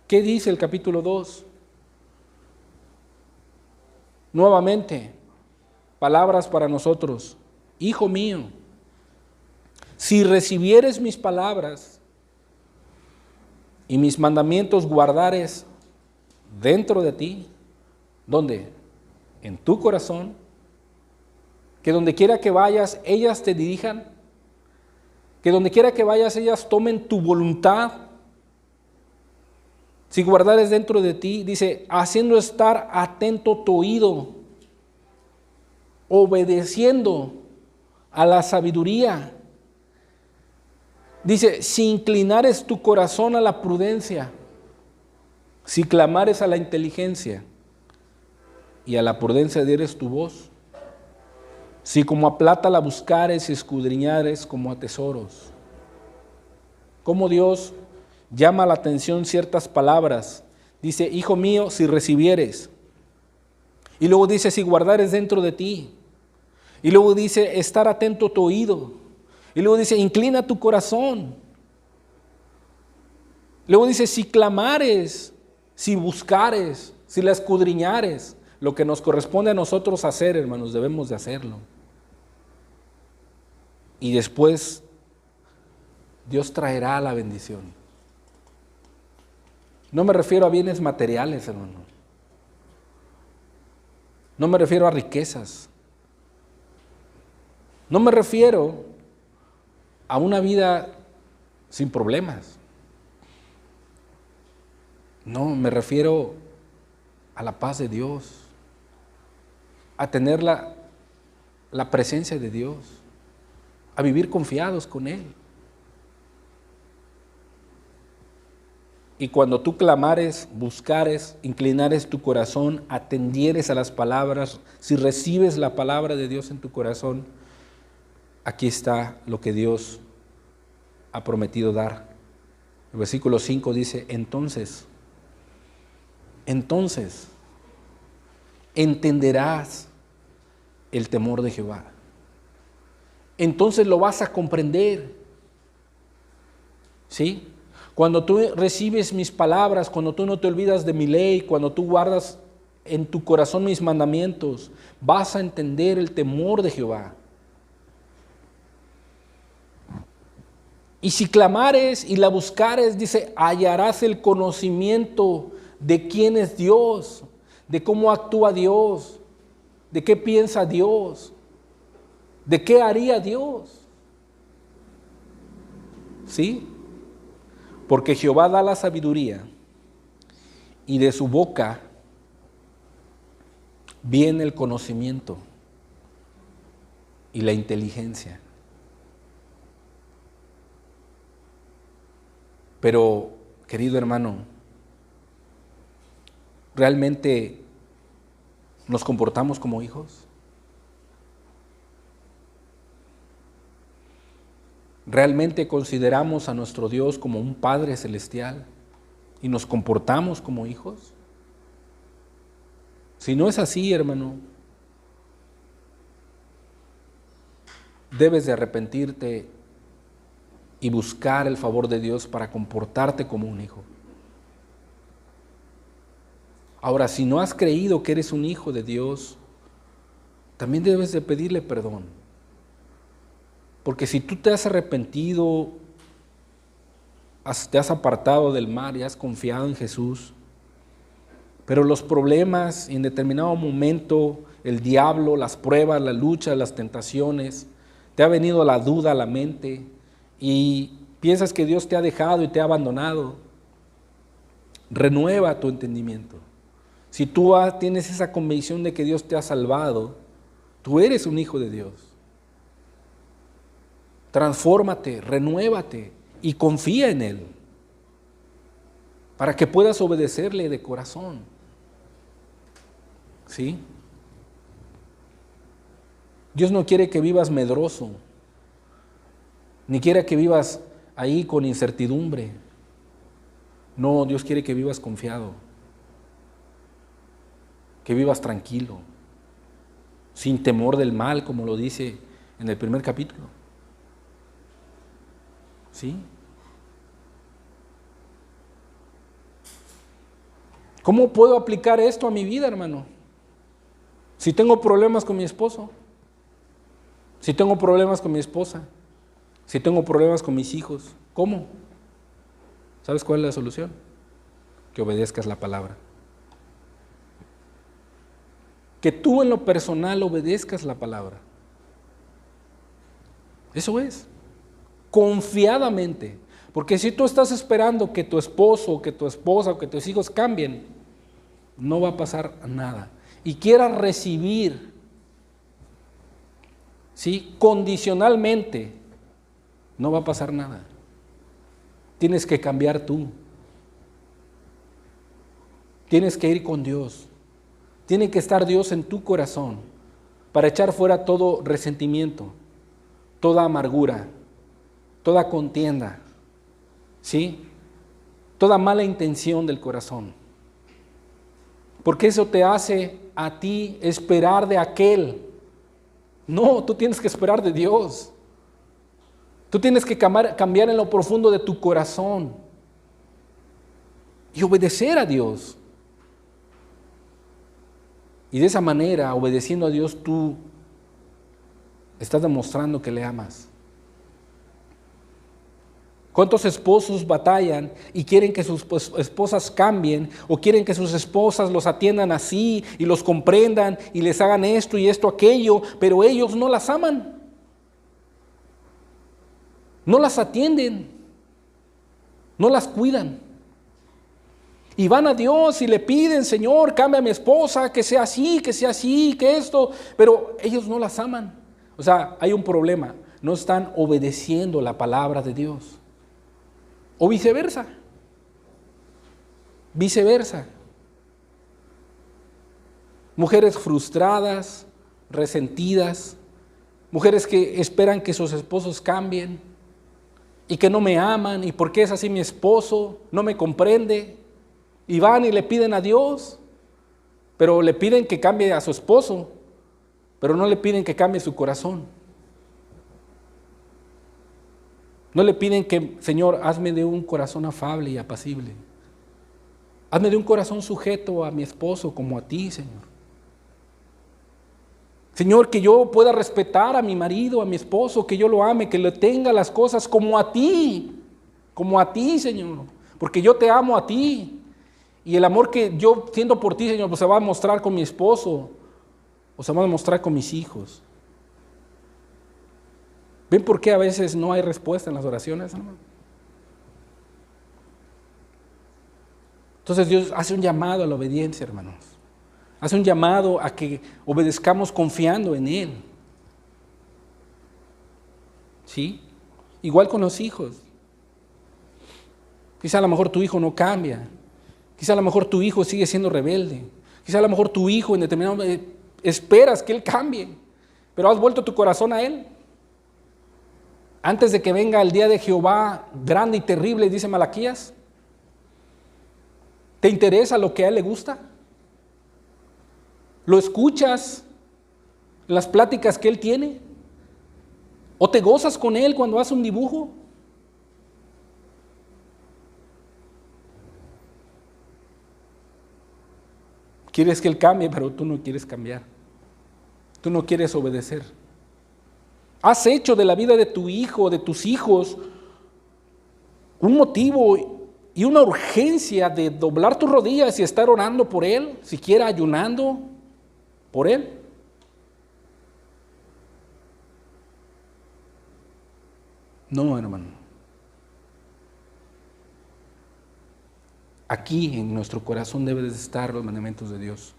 S1: ¿Qué dice el capítulo 2? Nuevamente, palabras para nosotros. Hijo mío, si recibieres mis palabras y mis mandamientos guardares dentro de ti, ¿dónde? En tu corazón, que donde quiera que vayas, ellas te dirijan, que donde quiera que vayas, ellas tomen tu voluntad. Si guardares dentro de ti, dice, haciendo estar atento tu oído, obedeciendo a la sabiduría. Dice, si inclinares tu corazón a la prudencia, si clamares a la inteligencia y a la prudencia dieres tu voz, si como a plata la buscares y escudriñares como a tesoros. Como Dios llama la atención ciertas palabras. Dice, hijo mío, si recibieres. Y luego dice, si guardares dentro de ti. Y luego dice, estar atento a tu oído. Y luego dice, inclina tu corazón. Luego dice, si clamares, si buscares, si la escudriñares. Lo que nos corresponde a nosotros hacer, hermanos, debemos de hacerlo. Y después, Dios traerá la bendición. No me refiero a bienes materiales, hermano. No me refiero a riquezas. No me refiero a una vida sin problemas. No, me refiero a la paz de Dios, a tener la presencia de Dios, a vivir confiados con Él. Y cuando tú clamares, buscares, inclinares tu corazón, atendieres a las palabras, si recibes la palabra de Dios en tu corazón, aquí está lo que Dios ha prometido dar. El versículo 5 dice, entonces entenderás el temor de Jehová. Entonces lo vas a comprender. ¿Sí? Cuando tú recibes mis palabras, cuando tú no te olvidas de mi ley, cuando tú guardas en tu corazón mis mandamientos, vas a entender el temor de Jehová. Y si clamares y la buscares, dice, hallarás el conocimiento de quién es Dios, de cómo actúa Dios, de qué piensa Dios, de qué haría Dios. ¿Sí? Porque Jehová da la sabiduría y de su boca viene el conocimiento y la inteligencia. Pero, querido hermano, ¿realmente nos comportamos como hijos? ¿Realmente consideramos a nuestro Dios como un Padre celestial y nos comportamos como hijos? Si no es así, hermano, debes de arrepentirte y buscar el favor de Dios para comportarte como un hijo. Ahora, si no has creído que eres un hijo de Dios, también debes de pedirle perdón. Porque si tú te has arrepentido, te has apartado del mal y has confiado en Jesús, pero los problemas en determinado momento, el diablo, las pruebas, las luchas, las tentaciones, te ha venido la duda a la mente y piensas que Dios te ha dejado y te ha abandonado, renueva tu entendimiento. Si tú tienes esa convicción de que Dios te ha salvado, tú eres un hijo de Dios. Transfórmate, renuévate y confía en Él para que puedas obedecerle de corazón. ¿Sí? Dios no quiere que vivas medroso, ni quiere que vivas ahí con incertidumbre. No, Dios quiere que vivas confiado, que vivas tranquilo, sin temor del mal, como lo dice en el primer capítulo. ¿Sí? ¿Cómo puedo aplicar esto a mi vida, hermano? Si tengo problemas con mi esposo, si tengo problemas con mi esposa, si tengo problemas con mis hijos, ¿cómo? ¿Sabes cuál es la solución? Que obedezcas la palabra. Que tú en lo personal obedezcas la palabra. Eso es. Confiadamente, porque si tú estás esperando que tu esposo, o que tu esposa, o que tus hijos cambien, no va a pasar nada. Y quieras recibir, ¿sí? Condicionalmente, no va a pasar nada. Tienes que cambiar tú. Tienes que ir con Dios. Tiene que estar Dios en tu corazón para echar fuera todo resentimiento, toda amargura, toda contienda, ¿sí? Toda mala intención del corazón. Porque eso te hace a ti esperar de aquel. No, tú tienes que esperar de Dios. Tú tienes que cambiar en lo profundo de tu corazón y obedecer a Dios. Y de esa manera, obedeciendo a Dios, tú estás demostrando que le amas. ¿Cuántos esposos batallan y quieren que sus esposas cambien o quieren que sus esposas los atiendan así y los comprendan y les hagan esto y esto, aquello, pero ellos no las aman? no las atienden, no las cuidan. Y van a Dios y le piden, Señor, cambia a mi esposa, que sea así, que esto, pero ellos no las aman. O sea, hay un problema, no están obedeciendo la palabra de Dios. O viceversa. Viceversa. Mujeres frustradas, resentidas, mujeres que esperan que sus esposos cambien y que no me aman, y por qué es así mi esposo, no me comprende, y van y le piden a Dios, pero le piden que cambie a su esposo, pero no le piden que cambie su corazón. No le piden que, Señor, hazme de un corazón afable y apacible. Hazme de un corazón sujeto a mi esposo como a ti, Señor. Señor, que yo pueda respetar a mi marido, a mi esposo, que yo lo ame, que le tenga las cosas como a ti, Señor, porque yo te amo a ti. Y el amor que yo siento por ti, Señor, pues se va a mostrar con mi esposo, o se va a mostrar con mis hijos. ¿Ven por qué a veces no hay respuesta en las oraciones, hermano? Entonces Dios hace un llamado a la obediencia, hermanos. Hace un llamado a que obedezcamos confiando en Él. ¿Sí? Igual con los hijos. Quizá a lo mejor tu hijo no cambia. Quizá a lo mejor tu hijo sigue siendo rebelde. Quizá a lo mejor tu hijo en determinado momento esperas que él cambie, pero has vuelto tu corazón a Él. Antes de que venga el día de Jehová grande y terrible, dice Malaquías, ¿te interesa lo que a Él le gusta? ¿Lo escuchas en las pláticas que Él tiene? ¿O te gozas con Él cuando hace un dibujo? Quieres que Él cambie, pero tú no quieres cambiar. Tú no quieres obedecer. Has hecho de la vida de tu hijo, de tus hijos, un motivo y una urgencia de doblar tus rodillas y estar orando por él, siquiera ayunando por él. No, hermano. Aquí en nuestro corazón deben de estar los mandamientos de Dios.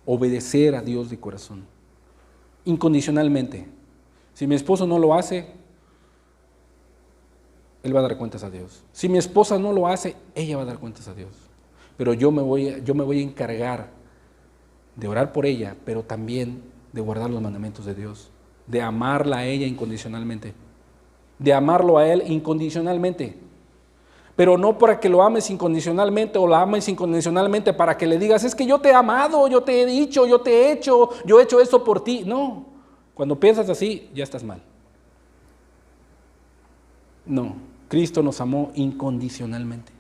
S1: Obedecer a Dios de corazón, incondicionalmente. Si mi esposo no lo hace, él va a dar cuentas a Dios. Si mi esposa no lo hace, ella va a dar cuentas a Dios. Pero yo me voy a encargar de orar por ella, pero también de guardar los mandamientos de Dios, de amarla a ella incondicionalmente, de amarlo a él incondicionalmente. Pero no para que lo ames incondicionalmente o la ames incondicionalmente para que le digas, es que yo te he amado, yo te he dicho, yo te he hecho, yo he hecho esto por ti. No, cuando piensas así, ya estás mal. No, Cristo nos amó incondicionalmente.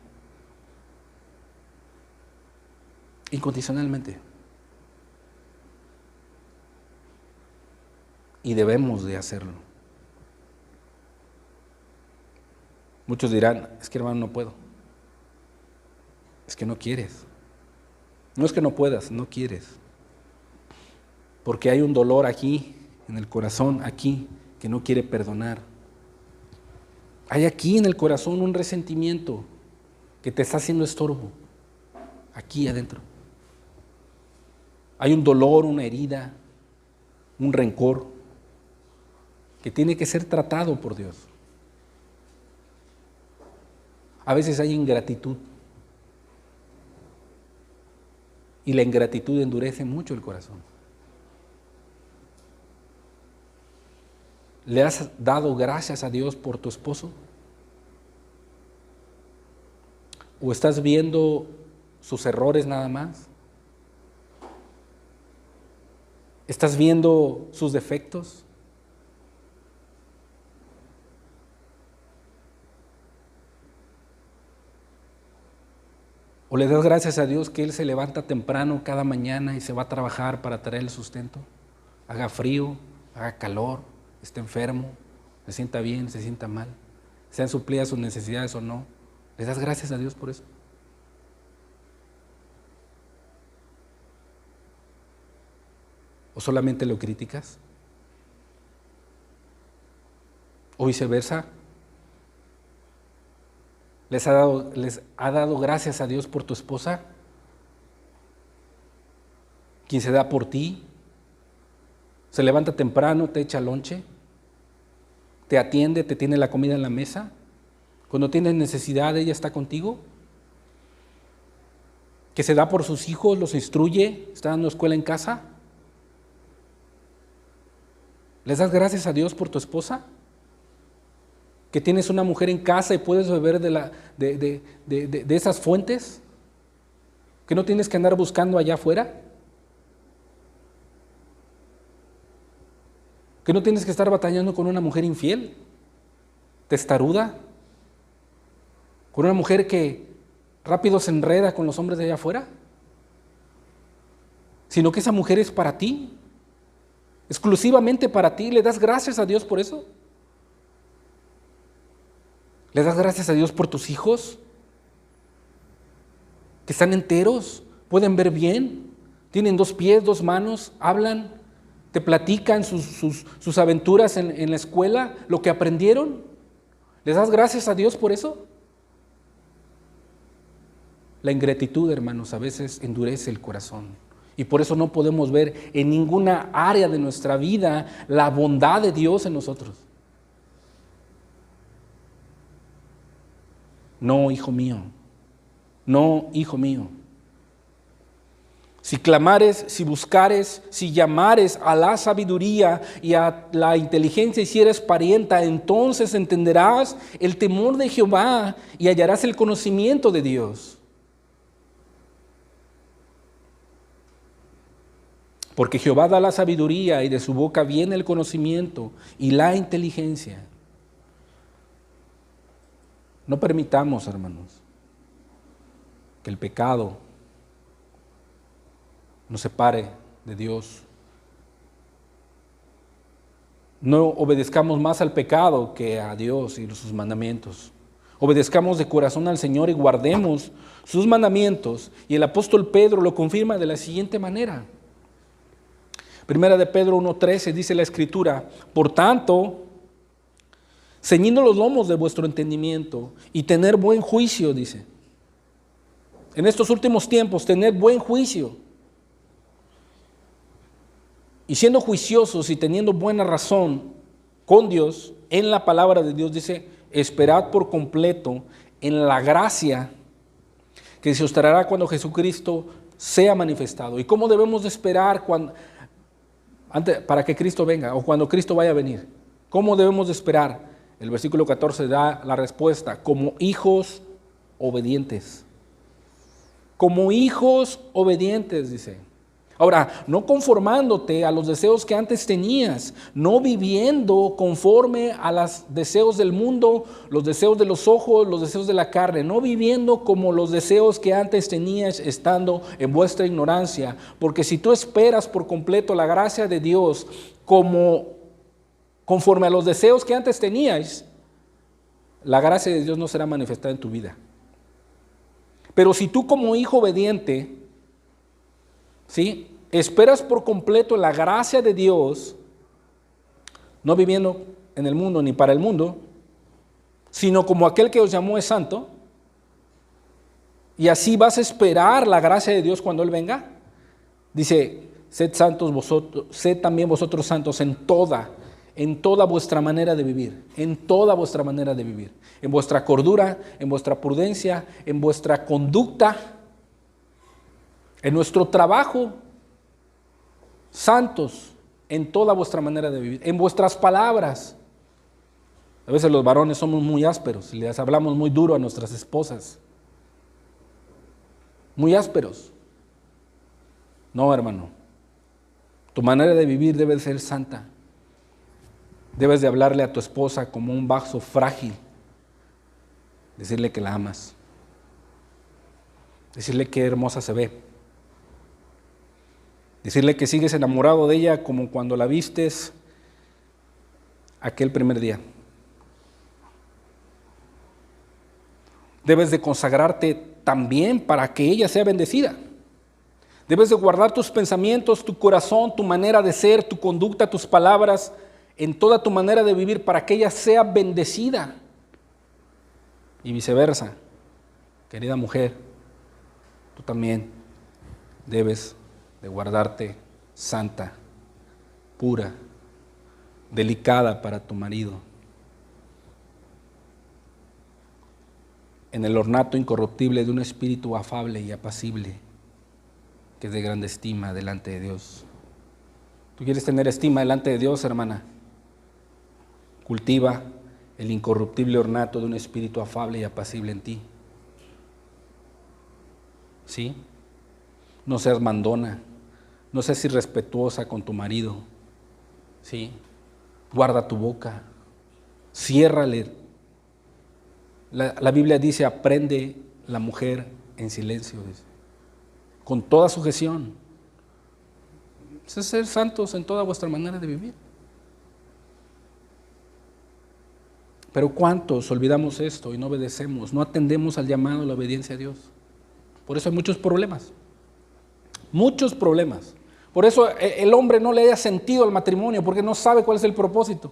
S1: Incondicionalmente. Y debemos de hacerlo. Muchos dirán, es que hermano no puedo. Es que no quieres. No es que no puedas, no quieres. Porque hay un dolor aquí, en el corazón, aquí, que no quiere perdonar. Hay aquí en el corazón un resentimiento que te está haciendo estorbo. Aquí adentro. Hay un dolor, una herida, un rencor que tiene que ser tratado por Dios. A veces hay ingratitud. Y la ingratitud endurece mucho el corazón. ¿Le has dado gracias a Dios por tu esposo? ¿O estás viendo sus errores nada más? ¿Estás viendo sus defectos? ¿O le das gracias a Dios que Él se levanta temprano cada mañana y se va a trabajar para traer el sustento? Haga frío, haga calor, esté enfermo, se sienta bien, se sienta mal, sean suplidas sus necesidades o no. ¿Le das gracias a Dios por eso? ¿O solamente lo criticas? ¿O viceversa? les ha dado gracias a Dios por tu esposa? ¿Quien se da por ti? ¿Se levanta temprano, te echa lonche? ¿Te atiende, te tiene la comida en la mesa? Cuando tienes necesidad, ella está contigo. ¿Que se da por sus hijos, los instruye, está dando escuela en casa? ¿Les das gracias a Dios por tu esposa? ¿Que tienes una mujer en casa y puedes beber de esas fuentes? ¿Que no tienes que andar buscando allá afuera? ¿Que no tienes que estar batallando con una mujer infiel, testaruda? ¿Con una mujer que rápido se enreda con los hombres de allá afuera? Sino que esa mujer es para ti, exclusivamente para ti. ¿Le das gracias a Dios por eso? ¿Le das gracias a Dios por tus hijos? Que están enteros, pueden ver bien, tienen 2 pies, 2 manos, hablan, te platican sus aventuras en la escuela, lo que aprendieron. ¿Les das gracias a Dios por eso? La ingratitud, hermanos, a veces endurece el corazón. Y por eso no podemos ver en ninguna área de nuestra vida la bondad de Dios en nosotros. No, hijo mío. No, hijo mío. Si clamares, si buscares, si llamares a la sabiduría y a la inteligencia hicieres parienta, entonces entenderás el temor de Jehová y hallarás el conocimiento de Dios. Porque Jehová da la sabiduría y de su boca viene el conocimiento y la inteligencia. No permitamos, hermanos, que el pecado nos separe de Dios. No obedezcamos más al pecado que a Dios y sus mandamientos. Obedezcamos de corazón al Señor y guardemos sus mandamientos. Y el apóstol Pedro lo confirma de la siguiente manera. Primera de Pedro 1:13 dice la Escritura: por tanto, ceñiendo los lomos de vuestro entendimiento y tener buen juicio, dice. En estos últimos tiempos, tener buen juicio. Y siendo juiciosos y teniendo buena razón con Dios, en la palabra de Dios dice: esperad por completo en la gracia que se os traerá cuando Jesucristo sea manifestado. ¿Y cómo debemos de esperar para que Cristo venga o cuando Cristo vaya a venir? ¿Cómo debemos de esperar? El versículo 14 da la respuesta: como hijos obedientes. Como hijos obedientes, dice. Ahora, no conformándote a los deseos que antes tenías, no viviendo conforme a los deseos del mundo, los deseos de los ojos, los deseos de la carne, no viviendo como los deseos que antes tenías estando en vuestra ignorancia, porque si tú esperas por completo la gracia de Dios conforme a los deseos que antes tenías, la gracia de Dios no será manifestada en tu vida. Pero si tú como hijo obediente, ¿sí?, esperas por completo la gracia de Dios, no viviendo en el mundo ni para el mundo, sino como aquel que os llamó es santo, y así vas a esperar la gracia de Dios cuando Él venga. Dice: sed santos vosotros, sed también vosotros santos en toda vuestra manera de vivir, en toda vuestra manera de vivir, en vuestra cordura, en vuestra prudencia, en vuestra conducta, en nuestro trabajo, santos en toda vuestra manera de vivir, en vuestras palabras. A veces los varones somos muy ásperos y les hablamos muy duro a nuestras esposas. Muy ásperos. No, hermano. Tu manera de vivir debe ser santa. Debes de hablarle a tu esposa como un vaso frágil. Decirle que la amas. Decirle qué hermosa se ve. Decirle que sigues enamorado de ella como cuando la vistes aquel primer día. Debes de consagrarte también para que ella sea bendecida. Debes de guardar tus pensamientos, tu corazón, tu manera de ser, tu conducta, tus palabras, en toda tu manera de vivir para que ella sea bendecida. Y viceversa. Querida mujer, tú también debes de guardarte santa, pura, delicada para tu marido, en el ornato incorruptible de un espíritu afable y apacible, que es de grande estima delante de Dios. ¿Tú quieres tener estima delante de Dios, hermana? Cultiva el incorruptible ornato de un espíritu afable y apacible en ti. ¿Sí? No seas mandona, no seas irrespetuosa con tu marido. ¿Sí? Guarda tu boca, ciérrale. La Biblia dice, aprende la mujer en silencio, dice, con toda sujeción. Es ser santos en toda vuestra manera de vivir. Pero ¿cuántos olvidamos esto y no obedecemos? No atendemos al llamado a la obediencia a Dios. Por eso hay muchos problemas. Muchos problemas. Por eso el hombre no le da sentido al matrimonio, porque no sabe cuál es el propósito.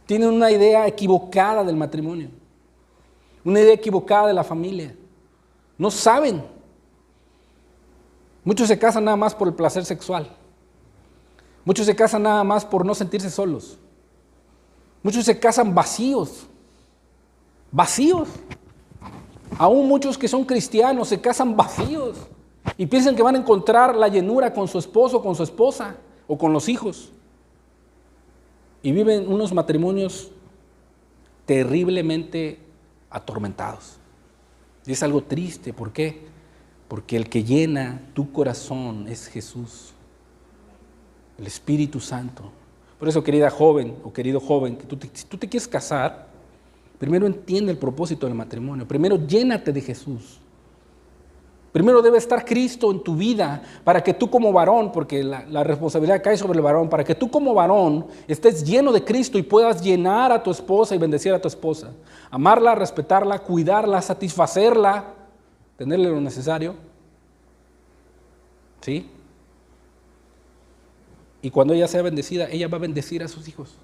S1: Tienen una idea equivocada del matrimonio, una idea equivocada de la familia. No saben. Muchos se casan nada más por el placer sexual. Muchos se casan nada más por no sentirse solos. Muchos se casan vacíos. Vacíos. Aún muchos que son cristianos se casan vacíos y piensan que van a encontrar la llenura con su esposo, con su esposa o con los hijos. Y viven unos matrimonios terriblemente atormentados. Y es algo triste. ¿Por qué? Porque el que llena tu corazón es Jesús, el Espíritu Santo. Por eso, querida joven o querido joven, si tú te quieres casar, primero entiende el propósito del matrimonio. Primero llénate de Jesús. Primero debe estar Cristo en tu vida para que tú como varón, porque la responsabilidad cae sobre el varón, para que tú como varón estés lleno de Cristo y puedas llenar a tu esposa y bendecir a tu esposa. Amarla, respetarla, cuidarla, satisfacerla, tenerle lo necesario. ¿Sí? Y cuando ella sea bendecida, ella va a bendecir a sus hijos.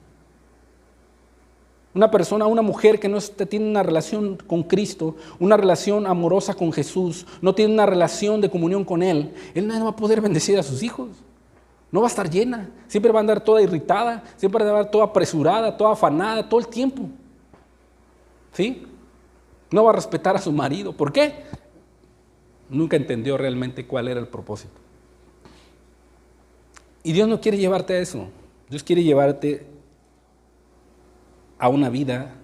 S1: Una persona, una mujer que no tiene una relación con Cristo, una relación amorosa con Jesús, no tiene una relación de comunión con Él, Él no va a poder bendecir a sus hijos. No va a estar llena, siempre va a andar toda irritada, siempre va a andar toda apresurada, toda afanada, todo el tiempo. ¿Sí? No va a respetar a su marido. ¿Por qué? Nunca entendió realmente cuál era el propósito. Y Dios no quiere llevarte a eso. Dios quiere llevarte a una vida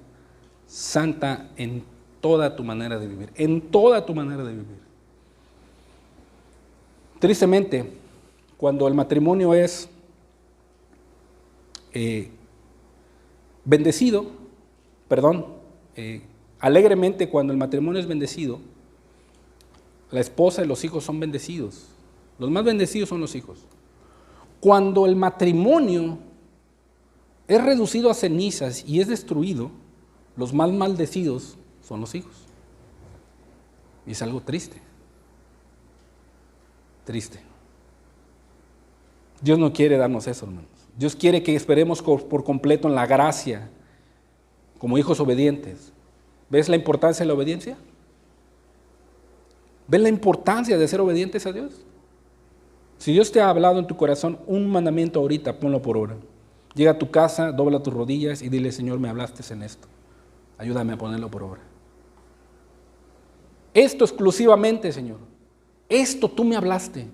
S1: santa en toda tu manera de vivir, en toda tu manera de vivir. Tristemente, cuando el matrimonio es alegremente cuando el matrimonio es bendecido, la esposa y los hijos son bendecidos. Los más bendecidos son los hijos. Cuando el matrimonio es reducido a cenizas y es destruido, los más maldecidos son los hijos. Y es algo triste. Triste. Dios no quiere darnos eso, hermanos. Dios quiere que esperemos por completo en la gracia, como hijos obedientes. ¿Ves la importancia de la obediencia? ¿Ves la importancia de ser obedientes a Dios? Si Dios te ha hablado en tu corazón un mandamiento ahorita, ponlo por obra. Llega a tu casa, dobla tus rodillas y dile, Señor, me hablaste en esto. Ayúdame a ponerlo por obra. Esto exclusivamente, Señor. Esto tú me hablaste.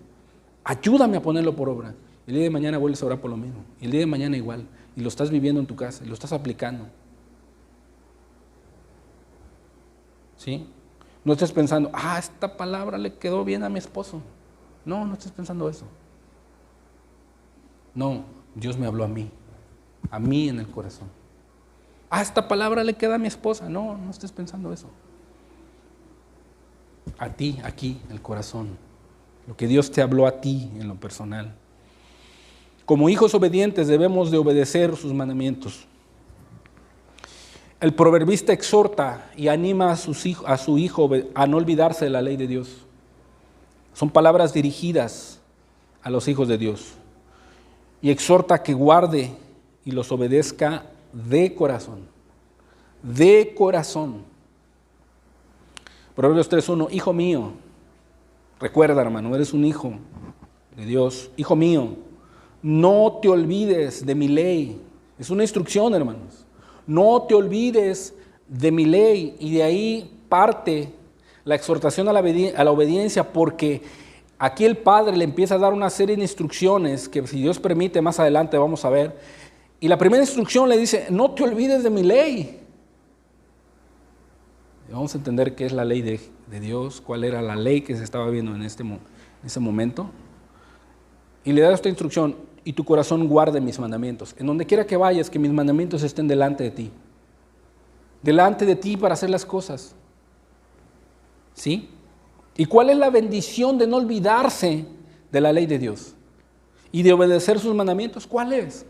S1: Ayúdame a ponerlo por obra. El día de mañana vuelves a orar por lo mismo. Y el día de mañana igual. Y lo estás viviendo en tu casa. Y lo estás aplicando. ¿Sí? No estés pensando, esta palabra le quedó bien a mi esposo. No, no estés pensando eso. No, Dios me habló a mí en el corazón. Esta palabra le queda a mi esposa. No, no estés pensando eso. A ti, aquí, en el corazón. Lo que Dios te habló a ti en lo personal. Como hijos obedientes debemos de obedecer sus mandamientos. El proverbista exhorta y anima a su hijo a no olvidarse de la ley de Dios. Son palabras dirigidas a los hijos de Dios. Y exhorta que guarde y los obedezca de corazón. De corazón. Proverbios 3:1, hijo mío, recuerda, hermano, eres un hijo de Dios. Hijo mío, no te olvides de mi ley. Es una instrucción, hermanos. No te olvides de mi ley. Y de ahí parte la exhortación a la obediencia, porque aquí el Padre le empieza a dar una serie de instrucciones que, si Dios permite, más adelante vamos a ver. Y la primera instrucción le dice, no te olvides de mi ley. Y vamos a entender qué es la ley de Dios, cuál era la ley que se estaba viendo en ese momento. Y le da esta instrucción, y tu corazón guarde mis mandamientos. En donde quiera que vayas, que mis mandamientos estén delante de ti. Delante de ti para hacer las cosas. ¿Sí? ¿Y cuál es la bendición de no olvidarse de la ley de Dios? Y de obedecer sus mandamientos, ¿cuál es?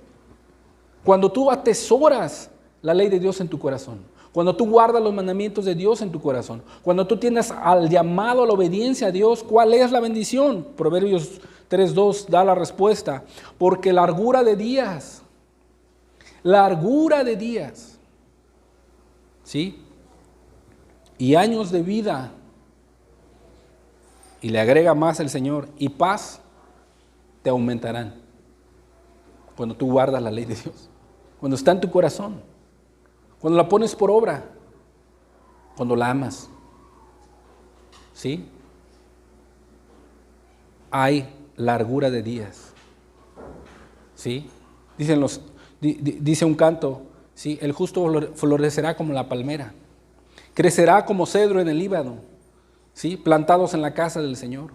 S1: Cuando tú atesoras la ley de Dios en tu corazón. Cuando tú guardas los mandamientos de Dios en tu corazón. Cuando tú tienes al llamado a la obediencia a Dios, ¿cuál es la bendición? Proverbios 3:2 da la respuesta. Porque largura de días, ¿sí? Y años de vida. Y le agrega más el Señor, y paz te aumentarán. Cuando tú guardas la ley de Dios. Cuando está en tu corazón. Cuando la pones por obra. Cuando la amas. ¿Sí? Hay largura de días. ¿Sí? Dice un canto, ¿sí? El justo florecerá como la palmera. Crecerá como cedro en el Líbano. ¿Sí? Plantados en la casa del Señor.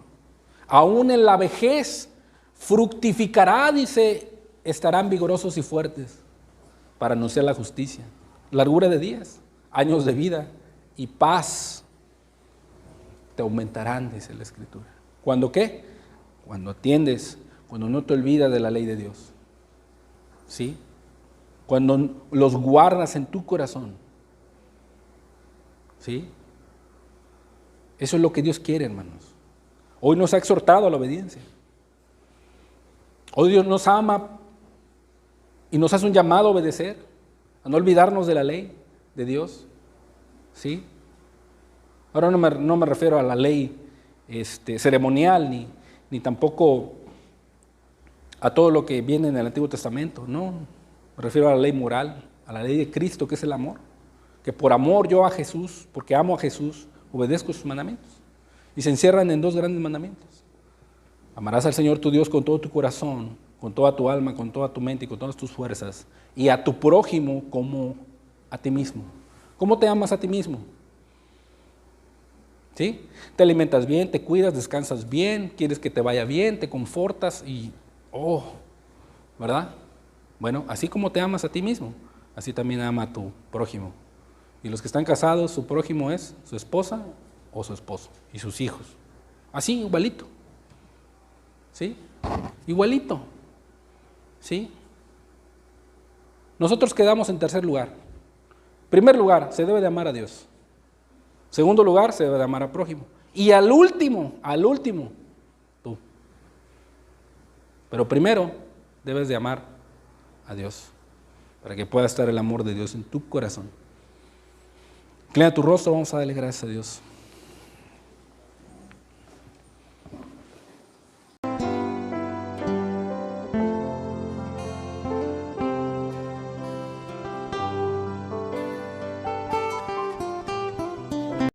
S1: Aún en la vejez fructificará, dice, estarán vigorosos y fuertes para anunciar la justicia. Largura de días, años de vida y paz te aumentarán, dice la Escritura. ¿Cuándo qué? Cuando atiendes, cuando no te olvidas de la ley de Dios. ¿Sí? Cuando los guardas en tu corazón. ¿Sí? Eso es lo que Dios quiere, hermanos. Hoy nos ha exhortado a la obediencia. Hoy Dios nos ama y nos hace un llamado a obedecer, a no olvidarnos de la ley de Dios. ¿Sí? Ahora no me refiero a la ley ceremonial, ni tampoco a todo lo que viene en el Antiguo Testamento. No, me refiero a la ley moral, a la ley de Cristo, que es el amor. Que por amor yo a Jesús, porque amo a Jesús, obedezco sus mandamientos. Y se encierran en dos grandes mandamientos. Amarás al Señor tu Dios con todo tu corazón, con toda tu alma, con toda tu mente y con todas tus fuerzas. Y a tu prójimo como a ti mismo. ¿Cómo te amas a ti mismo? ¿Sí? Te alimentas bien, te cuidas, descansas bien, quieres que te vaya bien, te confortas y... ¿verdad? Bueno, así como te amas a ti mismo, así también ama a tu prójimo. Y los que están casados, su prójimo es su esposa o su esposo y sus hijos. Así, igualito. ¿Sí? Igualito. ¿Sí? Nosotros quedamos en tercer lugar. Primer lugar, se debe de amar a Dios. Segundo lugar, se debe de amar al prójimo. Y al último, tú. Pero primero, debes de amar a Dios, para que pueda estar el amor de Dios en tu corazón. Inclina tu rostro, vamos a darle gracias a Dios.